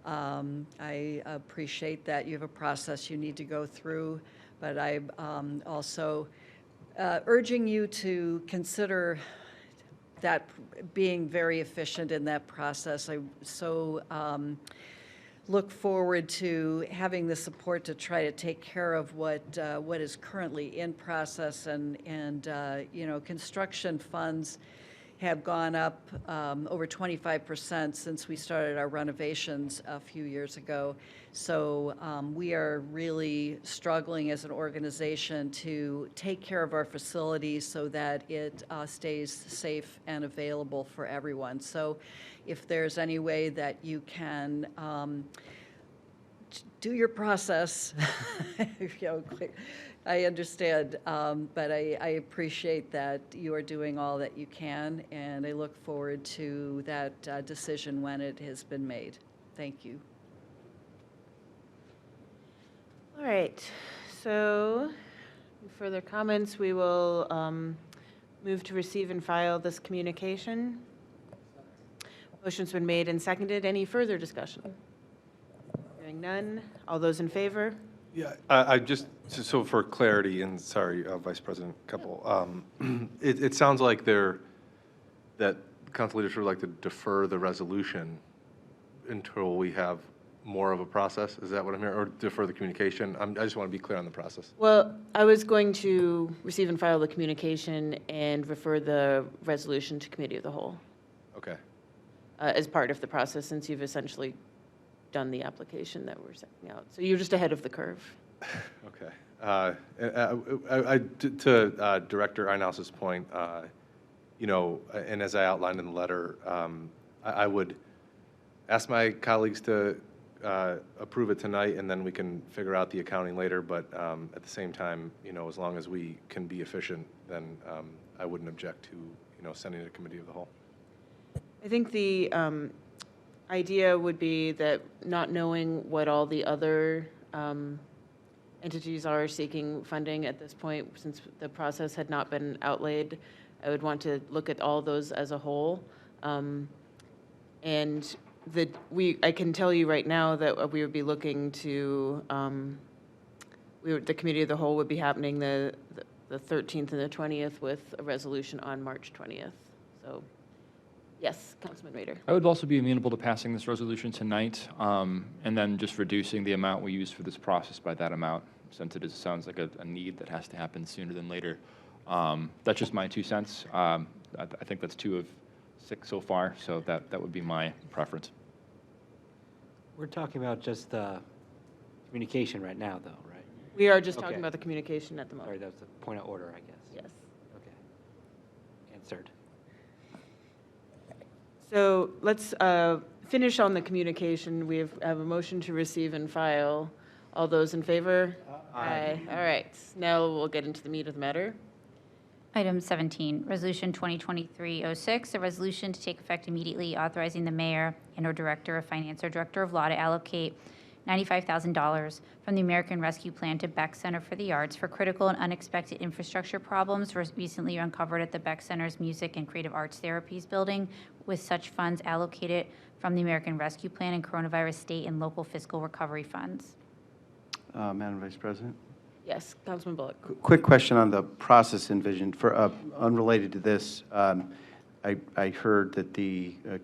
I appreciate that you have a process you need to go through, but I'm also urging you to consider that being very efficient in that process. I so look forward to having the support to try to take care of what is currently in process, and you know, construction funds have gone up over 25% since we started our renovations a few years ago. So we are really struggling as an organization to take care of our facilities so that it stays safe and available for everyone. So if there's any way that you can do your process, you know, I understand, but I appreciate that you are doing all that you can, and I look forward to that decision when it has been made. Thank you. All right, so further comments, we will move to receive and file this communication. Motion's been made and seconded. Any further discussion? Hearing none. All those in favor? Yeah, I just, so for clarity, and sorry, Vice President Keppel, it sounds like that council leaders would like to defer the resolution until we have more of a process. Is that what I'm hearing? Or defer the communication? I just want to be clear on the process. Well, I was going to receive and file the communication and refer the resolution to committee of the whole Okay. as part of the process, since you've essentially done the application that we're sending out. So you're just ahead of the curve. Okay. To Director Einhaus's point, you know, and as I outlined in the letter, I would ask my colleagues to approve it tonight, and then we can figure out the accounting later. But at the same time, you know, as long as we can be efficient, then I wouldn't object to, you know, sending it to committee of the whole. I think the idea would be that, not knowing what all the other entities are seeking funding at this point, since the process had not been outlaid, I would want to look at all those as a whole. And I can tell you right now that we would be looking to, the committee of the whole would be happening the 13th and the 20th, with a resolution on March 20th. So, yes, Councilman Rader. I would also be amenable to passing this resolution tonight, and then just reducing the amount we use for this process by that amount, since it sounds like a need that has to happen sooner than later. That's just my 2 cents. I think that's 2 of 6 so far, so that would be my preference. We're talking about just the communication right now, though, right? We are just talking Okay. about the communication at the moment. Sorry, that was the point of order, I guess. Yes. Okay. Answered. So let's finish on the communication. We have a motion to receive and file. All those in favor? Aye. All right. Now we'll get into the meat of the matter. Item 17, Resolution 2023-06, a resolution to take effect immediately authorizing the mayor and/or director of finance or director of law to allocate $95,000 from the American Rescue Plan to Beck Center for the Arts for critical and unexpected infrastructure problems recently uncovered at the Beck Center's Music and Creative Arts Therapies building, with such funds allocated from the American Rescue Plan and coronavirus state and local fiscal recovery funds. Madam Vice President? Yes, Councilman Bullock. Quick question on the process envisioned. For unrelated to this, I heard that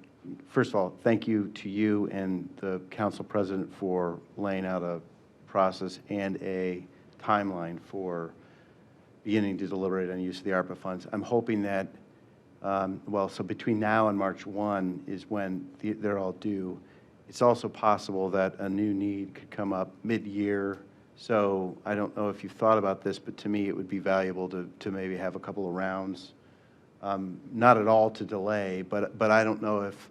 first of all, thank you to you and the council president for laying out a process and a timeline for beginning to deliberate on use of the ARPA funds. I'm hoping that, so between now and March 1 is when they're all due. It's also possible that a new need could come up mid-year. So I don't know if you've thought about this, but to me, it would be valuable to maybe have a couple of rounds. Not at all to delay, but I don't know if,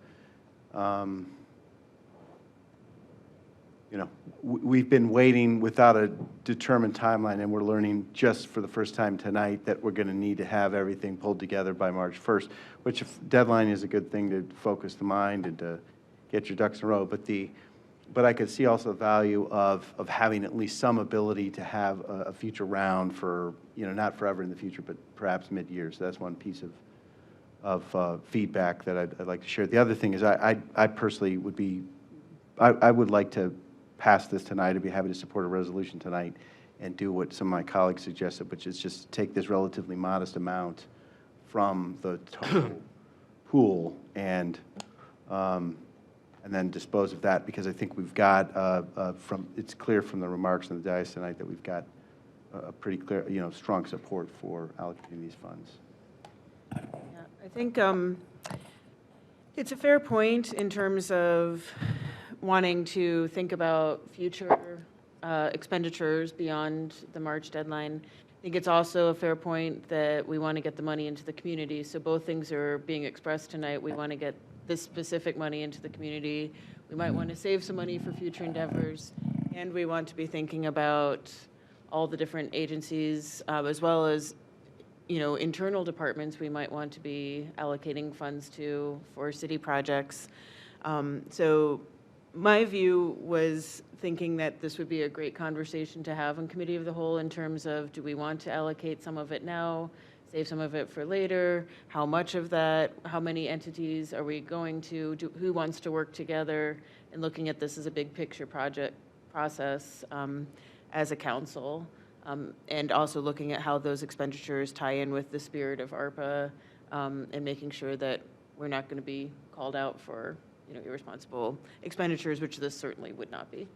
we've been waiting without a determined timeline, and we're learning just for the first time tonight that we're going to need to have everything pulled together by March 1st, which deadline is a good thing to focus the mind and to get your ducks in a row. But I could see also the value of having at least some ability to have a future round for, not forever in the future, but perhaps mid-year. So that's one piece of feedback that I'd like to share. The other thing is I personally I would like to pass this tonight. I'd be happy to support a resolution tonight and do what some of my colleagues suggested, which is just take this relatively modest amount from the total pool and then dispose of that, because I think we've got, it's clear from the remarks in the dais tonight that we've got a pretty clear, strong support for allocating these funds. Yeah, I think it's a fair point in terms of wanting to think about future expenditures beyond the March deadline. I think it's also a fair point that we want to get the money into the community. So both things are being expressed tonight. We want to get this specific money into the community. We might want to save some money for future endeavors, and we want to be thinking about all the different agencies, as well as, internal departments we might want to be allocating funds to for city projects. So my view was thinking that this would be a great conversation to have in Committee of the Whole in terms of, do we want to allocate some of it now, save some of it for later, how much of that, how many entities are we going to, who wants to work together, and looking at this as a big picture process as a council, and also looking at how those expenditures tie in with the spirit of ARPA, and making sure that we're not going to be called out for irresponsible expenditures, which this certainly would not be.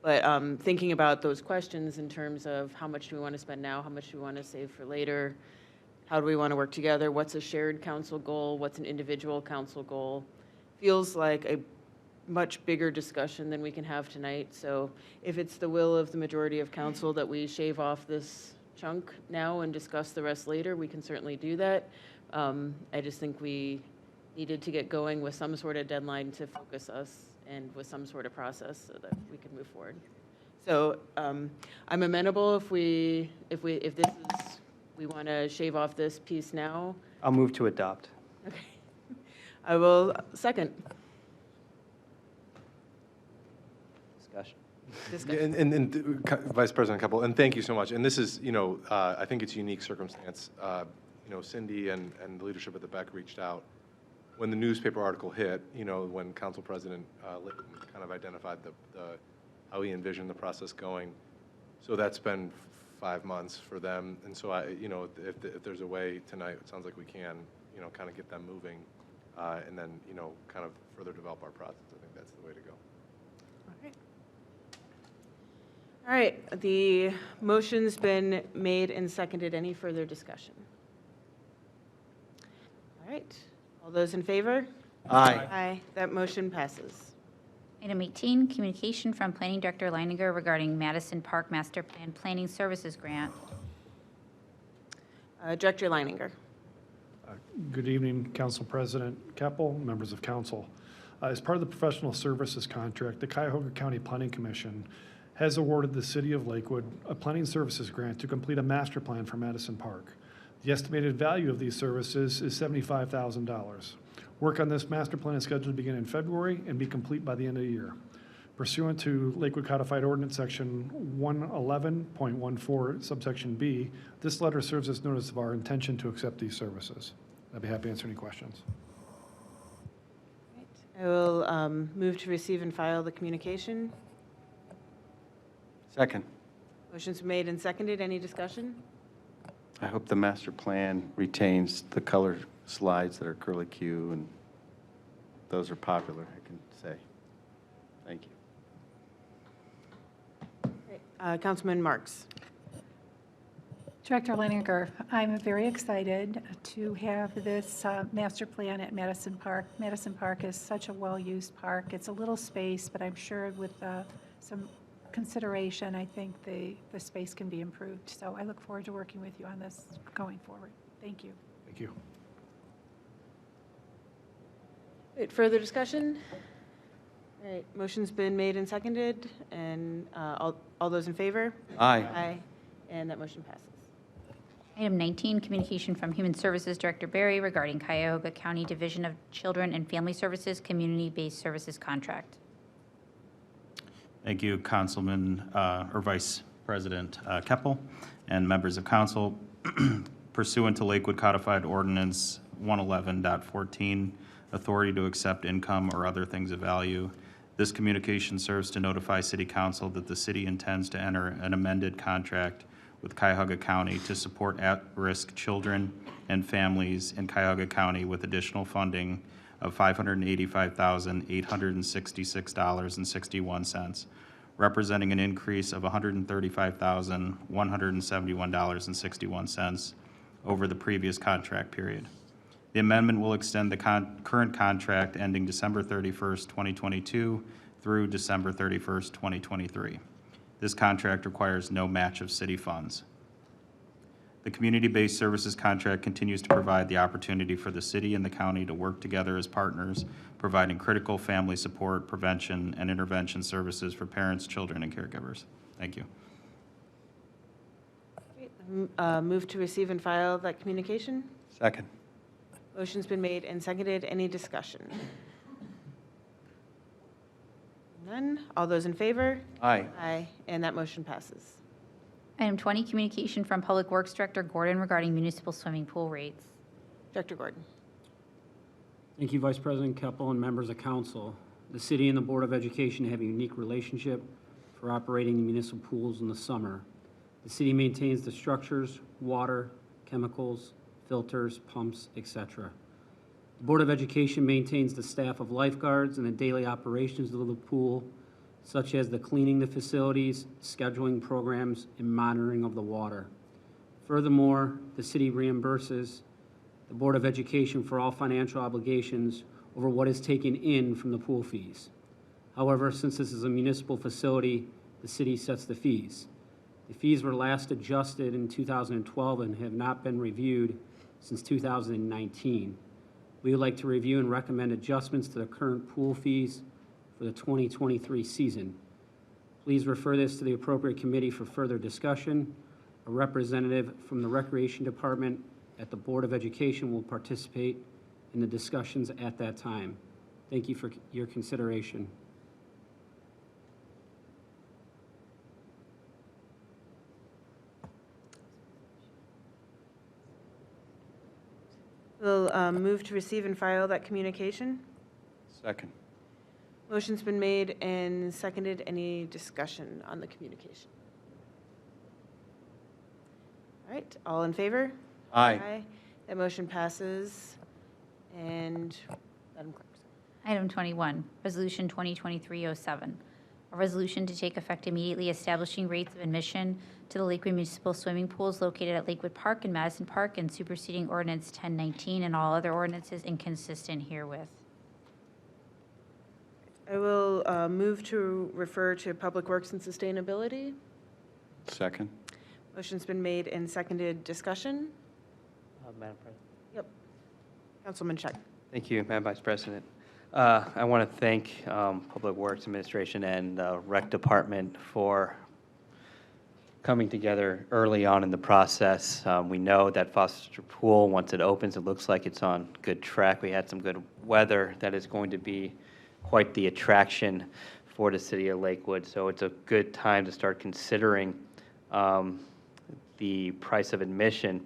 But thinking about those questions in terms of how much do we want to spend now, how much do we want to save for later, how do we want to work together, what's a shared council goal, what's an individual council goal, feels like a much bigger discussion than we can have tonight. So if it's the will of the majority of council that we shave off this chunk now and discuss the rest later, we can certainly do that. I just think we needed to get going with some sort of deadline to focus us and with some sort of process so that we can move forward. So I'm amenable if we want to shave off this piece now. I'll move to adopt. Okay. I will second. Discussion. And Vice President Keppel, and thank you so much. And this is, I think it's a unique circumstance. Cindy and the leadership at the Beck reached out when the newspaper article hit, when Council President Litton kind of identified how he envisioned the process going. So that's been 5 months for them. And so if there's a way tonight, it sounds like we can, kind of get them moving, and then, kind of further develop our process. I think that's the way to go. All right, the motion's been made and seconded. Any further discussion? All right, all those in favor? Aye. Aye, that motion passes. Item 18, communication from Planning Director Leininger regarding Madison Park Master Plan Planning Services Grant. Director Leininger. Good evening, Council President Keppel, members of council. As part of the professional services contract, the Cuyahoga County Planning Commission has awarded the City of Lakewood a planning services grant to complete a master plan for Madison Park. The estimated value of these services is $75,000. Work on this master plan is scheduled to begin in February and be complete by the end of the year. Pursuant to Lakewood Codified Ordinance Section 111.14, subsection B, this letter serves as notice of our intention to accept these services. I'd be happy to answer any questions. I will move to receive and file the communication. Second. Motion's made and seconded. Any discussion? I hope the master plan retains the color slides that are curly Q, and those are popular, I can say. Thank you. Councilman Marks. Director Leininger, I'm very excited to have this master plan at Madison Park. Madison Park is such a well-used park. It's a little space, but I'm sure with some consideration, I think the space can be improved. So I look forward to working with you on this going forward. Thank you. Thank you. Right, further discussion? All right, motion's been made and seconded, and all those in favor? Aye. Aye, and that motion passes. Item 19, communication from Human Services Director Barry regarding Cuyahoga County Division of Children and Family Services Community-Based Services Contract. Thank you, Councilman or Vice President Keppel and members of council. Pursuant to Lakewood Codified Ordinance 111.14, authority to accept income or other things of value, this communication serves to notify City Council that the city intends to enter an amended contract with Cuyahoga County to support at-risk children and families in Cuyahoga County with additional funding of $585,866.61, representing an increase of $135,171.61 over the previous contract period. The amendment will extend the current contract ending December 31st, 2022 through December 31st, 2023. This contract requires no match of city funds. The community-based services contract continues to provide the opportunity for the city and the county to work together as partners, providing critical family support, prevention, and intervention services for parents, children, and caregivers. Thank you. Move to receive and file that communication. Second. Motion's been made and seconded. Any discussion? None. All those in favor? Aye. Aye, and that motion passes. Item 20, communication from Public Works Director Gordon regarding municipal swimming pool rates. Director Gordon. Thank you, Vice President Keppel and members of council. The city and the Board of Education have a unique relationship for operating the municipal pools in the summer. The city maintains the structures, water, chemicals, filters, pumps, etc. The Board of Education maintains the staff of lifeguards and the daily operations of the pool, such as the cleaning the facilities, scheduling programs, and monitoring of the water. Furthermore, the city reimburses the Board of Education for all financial obligations over what is taken in from the pool fees. However, since this is a municipal facility, the city sets the fees. The fees were last adjusted in 2012 and have not been reviewed since 2019. We would like to review and recommend adjustments to the current pool fees for the 2023 season. Please refer this to the appropriate committee for further discussion. A representative from the Recreation Department at the Board of Education will participate in the discussions at that time. Thank you for your consideration. We'll move to receive and file that communication. Second. Motion's been made and seconded. Any discussion on the communication? All right, all in favor? Aye. That motion passes. And Madam Clerk. Item 21, Resolution 2023-07, a resolution to take effect immediately establishing rates of admission to the Lakewood Municipal Swimming Pools located at Lakewood Park and Madison Park and superseding Ordinance 1019 and all other ordinances inconsistent herewith. I will move to refer to Public Works and Sustainability. Second. Motion's been made and seconded. Discussion? Madam President. Yep. Councilman Check. Thank you, Madam Vice President. I want to thank Public Works Administration and the Rec Department for coming together early on in the process. We know that Foster Pool, once it opens, it looks like it's on good track. We had some good weather that is going to be quite the attraction for the city of Lakewood. So it's a good time to start considering the price of admission.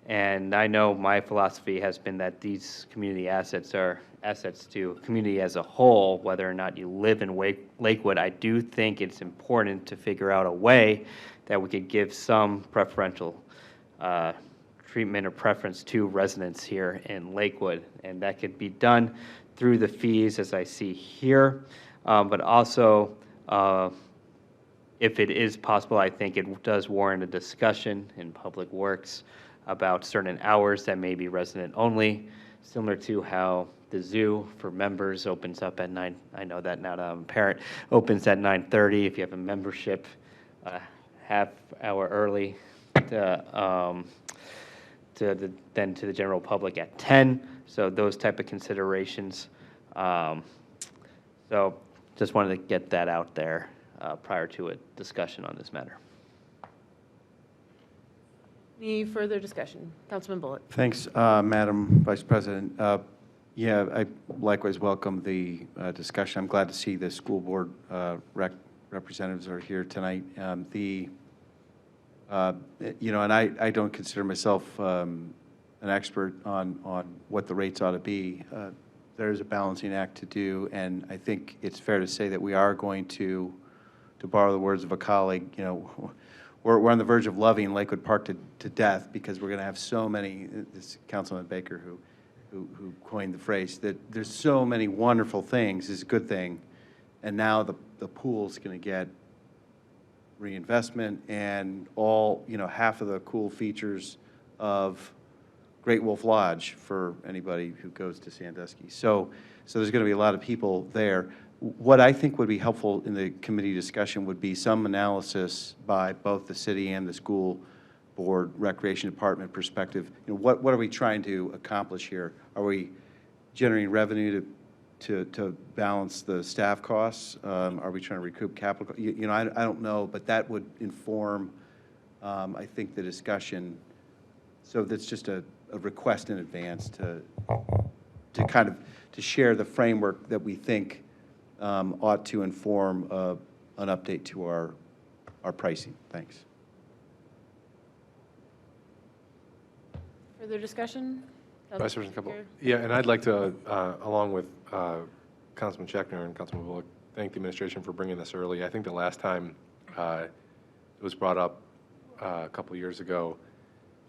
And I know my philosophy has been that these community assets are assets to community as a whole, whether or not you live in Lakewood. I do think it's important to figure out a way that we could give some preferential treatment or preference to residents here in Lakewood. And that could be done through the fees as I see here, but also if it is possible, I think it does warrant a discussion in Public Works about certain hours that may be resident only, similar to how the zoo for members opens up at 9. I know that now that I'm a parent, opens at 9:30. If you have a membership, half hour early to the general public at 10. So those type of considerations. So just wanted to get that out there prior to a discussion on this matter. Any further discussion? Councilman Bullock. Thanks, Madam Vice President. Yeah, I likewise welcome the discussion. I'm glad to see the school board representatives are here tonight. You know, and I don't consider myself an expert on what the rates ought to be. There's a balancing act to do, and I think it's fair to say that we are going to borrow the words of a colleague, you know, we're on the verge of loving Lakewood Park to death because we're going to have so many, this Councilman Baker who coined the phrase, that there's so many wonderful things, is a good thing, and now the pool's going to get reinvestment and all, you know, half of the cool features of Great Wolf Lodge for anybody who goes to Sandusky. So there's going to be a lot of people there. What I think would be helpful in the committee discussion would be some analysis by both the city and the school board recreation department perspective. You know, what are we trying to accomplish here? Are we generating revenue to balance the staff costs? Are we trying to recoup capital? You know, I don't know, but that would inform, I think, the discussion. So that's just a request in advance to kind of to share the framework that we think ought to inform an update to our pricing. Thanks. Further discussion? Vice President Keppel. Yeah, and I'd like to, along with Councilman Scheckner and Councilman Bullock, thank the administration for bringing this early. I think the last time it was brought up a couple years ago,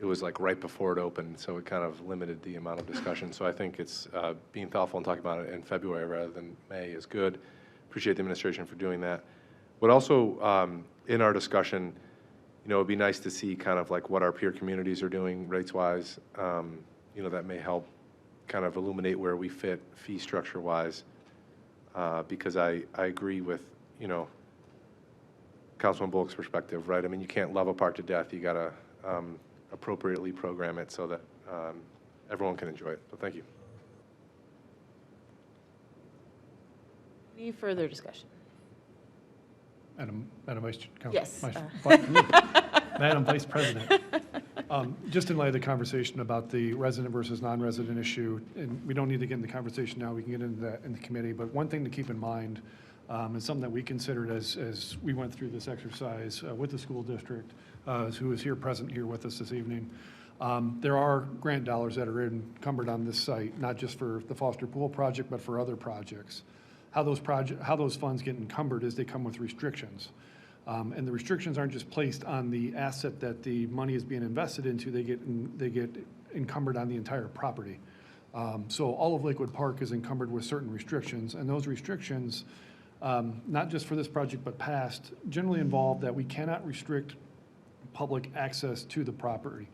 it was like right before it opened, so it kind of limited the amount of discussion. So I think it's being thoughtful and talking about it in February rather than May is good. Appreciate the administration for doing that. But also in our discussion, you know, it'd be nice to see kind of like what our peer communities are doing rates-wise. You know, that may help kind of illuminate where we fit fee structure-wise. Because I agree with, you know, Councilman Bullock's perspective, right? I mean, you can't love a park to death. You got to appropriately program it so that everyone can enjoy it. So thank you. Any further discussion? Madam Vice Council. Yes. Madam Vice President, just in light of the conversation about the resident versus non-resident issue, and we don't need to get into the conversation now, we can get into that in the committee, but one thing to keep in mind, and something that we considered as we went through this exercise with the school district, who is present here with us this evening, there are grant dollars that are encumbered on this site, not just for the Foster Pool project, but for other projects. How those funds get encumbered is they come with restrictions. And the restrictions aren't just placed on the asset that the money is being invested into, they get encumbered on the entire property. So all of Lakewood Park is encumbered with certain restrictions, and those restrictions, not just for this project but past, generally involve that we cannot restrict public access to the property.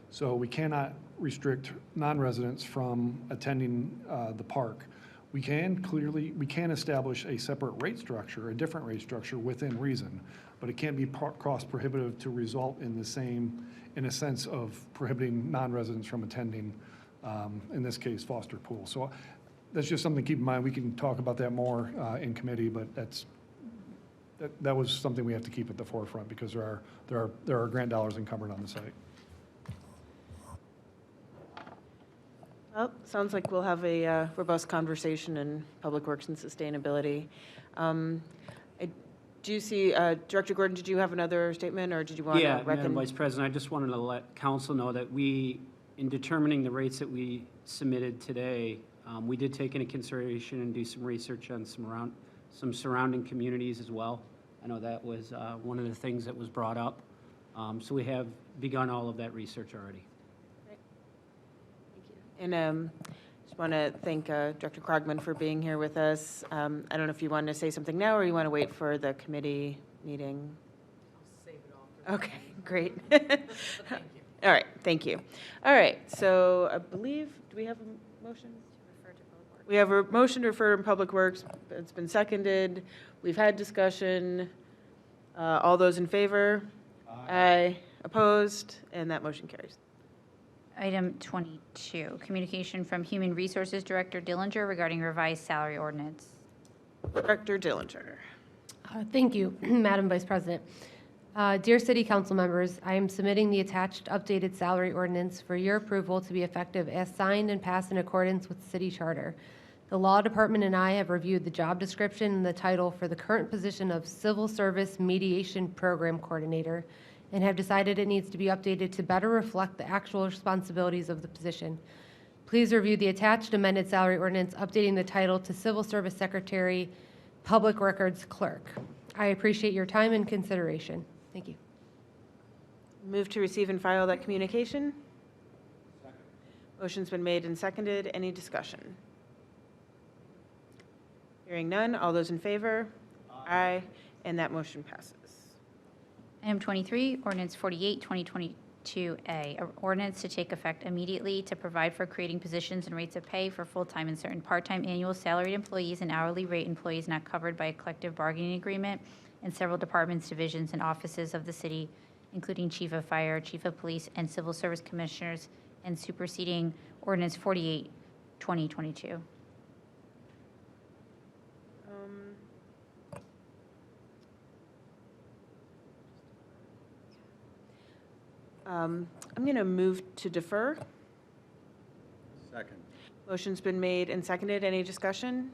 So we cannot restrict non-residents from attending the park. We can establish a separate rate structure, a different rate structure within reason, but it can't be cost prohibitive to result in in a sense of prohibiting non-residents from attending, in this case, Foster Pool. So that's just something to keep in mind. We can talk about that more in committee, but that was something we have to keep at the forefront because there are grant dollars encumbered on the site. Well, sounds like we'll have a robust conversation in Public Works and Sustainability. I do see, Director Gordon, did you have another statement, or did you want to Yeah, recommend? Madam Vice President, I just wanted to let council know that we, in determining the rates that we submitted today, we did take into consideration and do some research on some surrounding communities as well. I know that was one of the things that was brought up. So we have begun all of that research already. And just want to thank Director Krogman for being here with us. I don't know if you want to say something now, or you want to wait for the committee meeting? I'll save it all. Okay, great. Thank you. All right, thank you. All right, so I believe, do we have a motion? We have a motion to refer to Public Works. It's been seconded. We've had discussion. All those in favor? Aye. Opposed? And that motion carries. Item 22, communication from Human Resources Director Dillinger regarding revised salary ordinance. Director Dillinger. Thank you, Madam Vice President. Dear City Council members, I am submitting the attached updated salary ordinance for your approval to be effective as signed and passed in accordance with the city charter. The Law Department and I have reviewed the job description and the title for the current position of Civil Service Mediation Program Coordinator, and have decided it needs to be updated to better reflect the actual responsibilities of the position. Please review the attached amended salary ordinance, updating the title to Civil Service Secretary, Public Records Clerk. I appreciate your time and consideration. Thank you. Move to receive and file that communication. Motion's been made and seconded. Any discussion? Hearing none. All those in favor? Aye. And that motion passes. Item 23, ordinance 48, 2022A, an ordinance to take effect immediately to provide for creating positions and rates of pay for full-time and certain part-time annual salaried employees and hourly rate employees not covered by a collective bargaining agreement in several departments, divisions, and offices of the city, including Chief of Fire, Chief of Police, and Civil Service Commissioners, and superseding ordinance 48, 2022. I'm going to move to defer. Second. Motion's been made and seconded. Any discussion?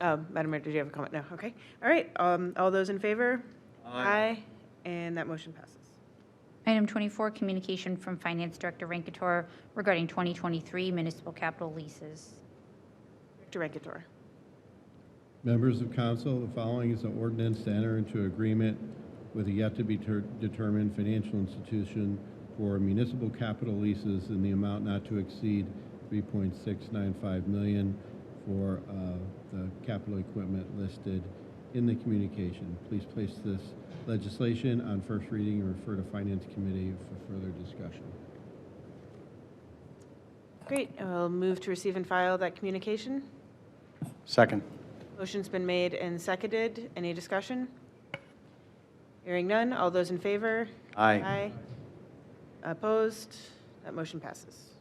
Madam Mayor, did you have a comment? No. Okay. All right. All those in favor? Aye. And that motion passes. Item 24, communication from Finance Director Rankator regarding 2023 municipal capital leases. Director Rankator. Members of council, the following is an ordinance to enter into agreement with a yet-to-be-determined financial institution for municipal capital leases in the amount not to exceed $3.695 million for the capital equipment listed in the communication. Please place this legislation on first reading and refer to Finance Committee for further discussion. Great. I'll move to receive and file that communication. Second. Motion's been made and seconded. Any discussion? Hearing none. All those in favor? Aye. Aye. Opposed? That motion passes.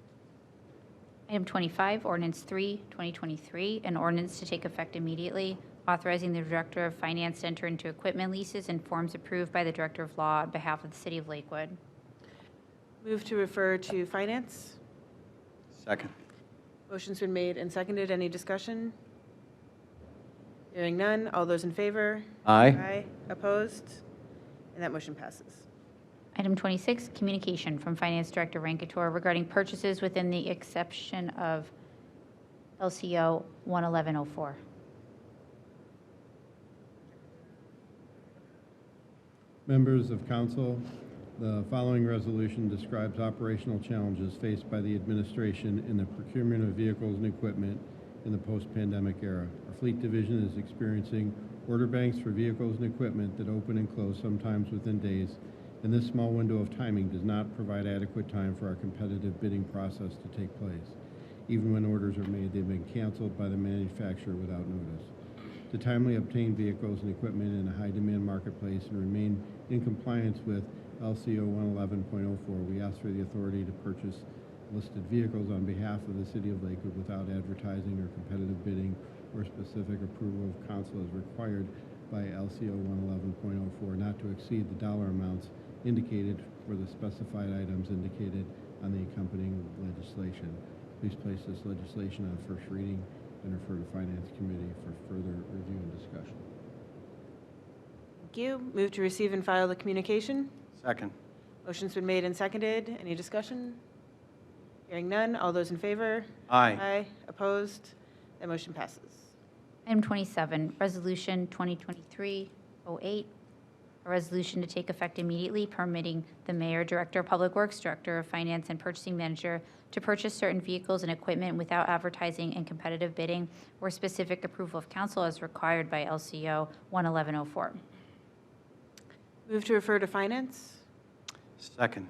Item 25, ordinance 3, 2023, an ordinance to take effect immediately, authorizing the Director of Finance to enter into equipment leases and forms approved by the Director of Law on behalf of the City of Lakewood. Move to refer to Finance. Second. Motion's been made and seconded. Any discussion? Hearing none. All those in favor? Aye. Aye. Opposed? And that motion passes. Item 26, communication from Finance Director Rankator regarding purchases within the exception of LCO 11104. Members of council, the following resolution describes operational challenges faced by the administration in the procurement of vehicles and equipment in the post-pandemic era. Our fleet division is experiencing order banks for vehicles and equipment that open and close sometimes within days, and this small window of timing does not provide adequate time for our competitive bidding process to take place. Even when orders are made, they've been canceled by the manufacturer without notice. To timely obtain vehicles and equipment in a high-demand marketplace and remain in compliance with LCO 111.04, we ask for the authority to purchase listed vehicles on behalf of the City of Lakewood without advertising or competitive bidding or specific approval of council as required by LCO 111.04, not to exceed the dollar amounts indicated for the specified items indicated on the accompanying legislation. Please place this legislation on first reading and refer to Finance Committee for further review and discussion. Thank you. Move to receive and file the communication. Second. Motion's been made and seconded. Any discussion? Hearing none. All those in favor? Aye. Aye. Opposed? That motion passes. Item 27, Resolution 2023-08, a resolution to take effect immediately permitting the Mayor, Director of Public Works, Director of Finance, and Purchasing Manager to purchase certain vehicles and equipment without advertising and competitive bidding or specific approval of council as required by LCO 11104. Move to refer to Finance. Second.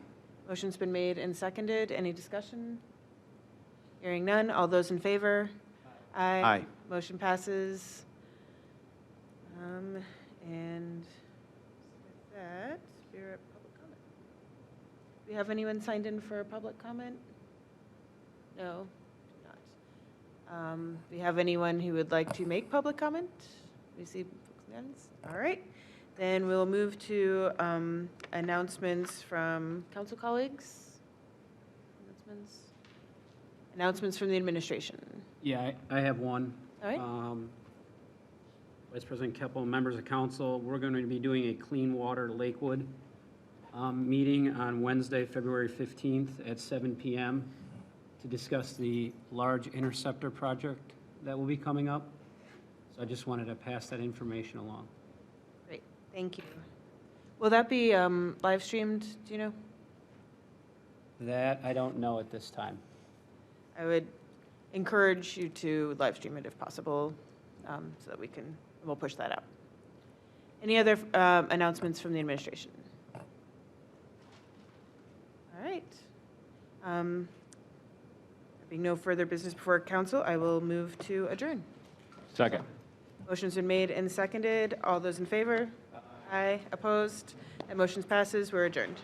Motion's been made and seconded. Any discussion? Hearing none. All those in favor? Aye. Aye. Motion passes. And with that, we're at public comment. Do we have anyone signed in for public comment? No, do not. Do we have anyone who would like to make public comment? We see folks' hands. All right. Then we'll move to announcements from council colleagues. Announcements from the administration. Yeah, I have one. All right. Vice President Keppel, members of council, we're going to be doing a Clean Water Lakewood meeting on Wednesday, February 15th at 7 p.m. to discuss the large interceptor project that will be coming up. So I just wanted to pass that information along. Great, thank you. Will that be live streamed, do you know? That I don't know at this time. I would encourage you to live stream it if possible, so that we'll push that out. Any other announcements from the administration? All right. There being no further business before council, I will move to adjourn. Second. Motion's been made and seconded. All those in favor? Aye. Opposed? That motion passes. We're adjourned.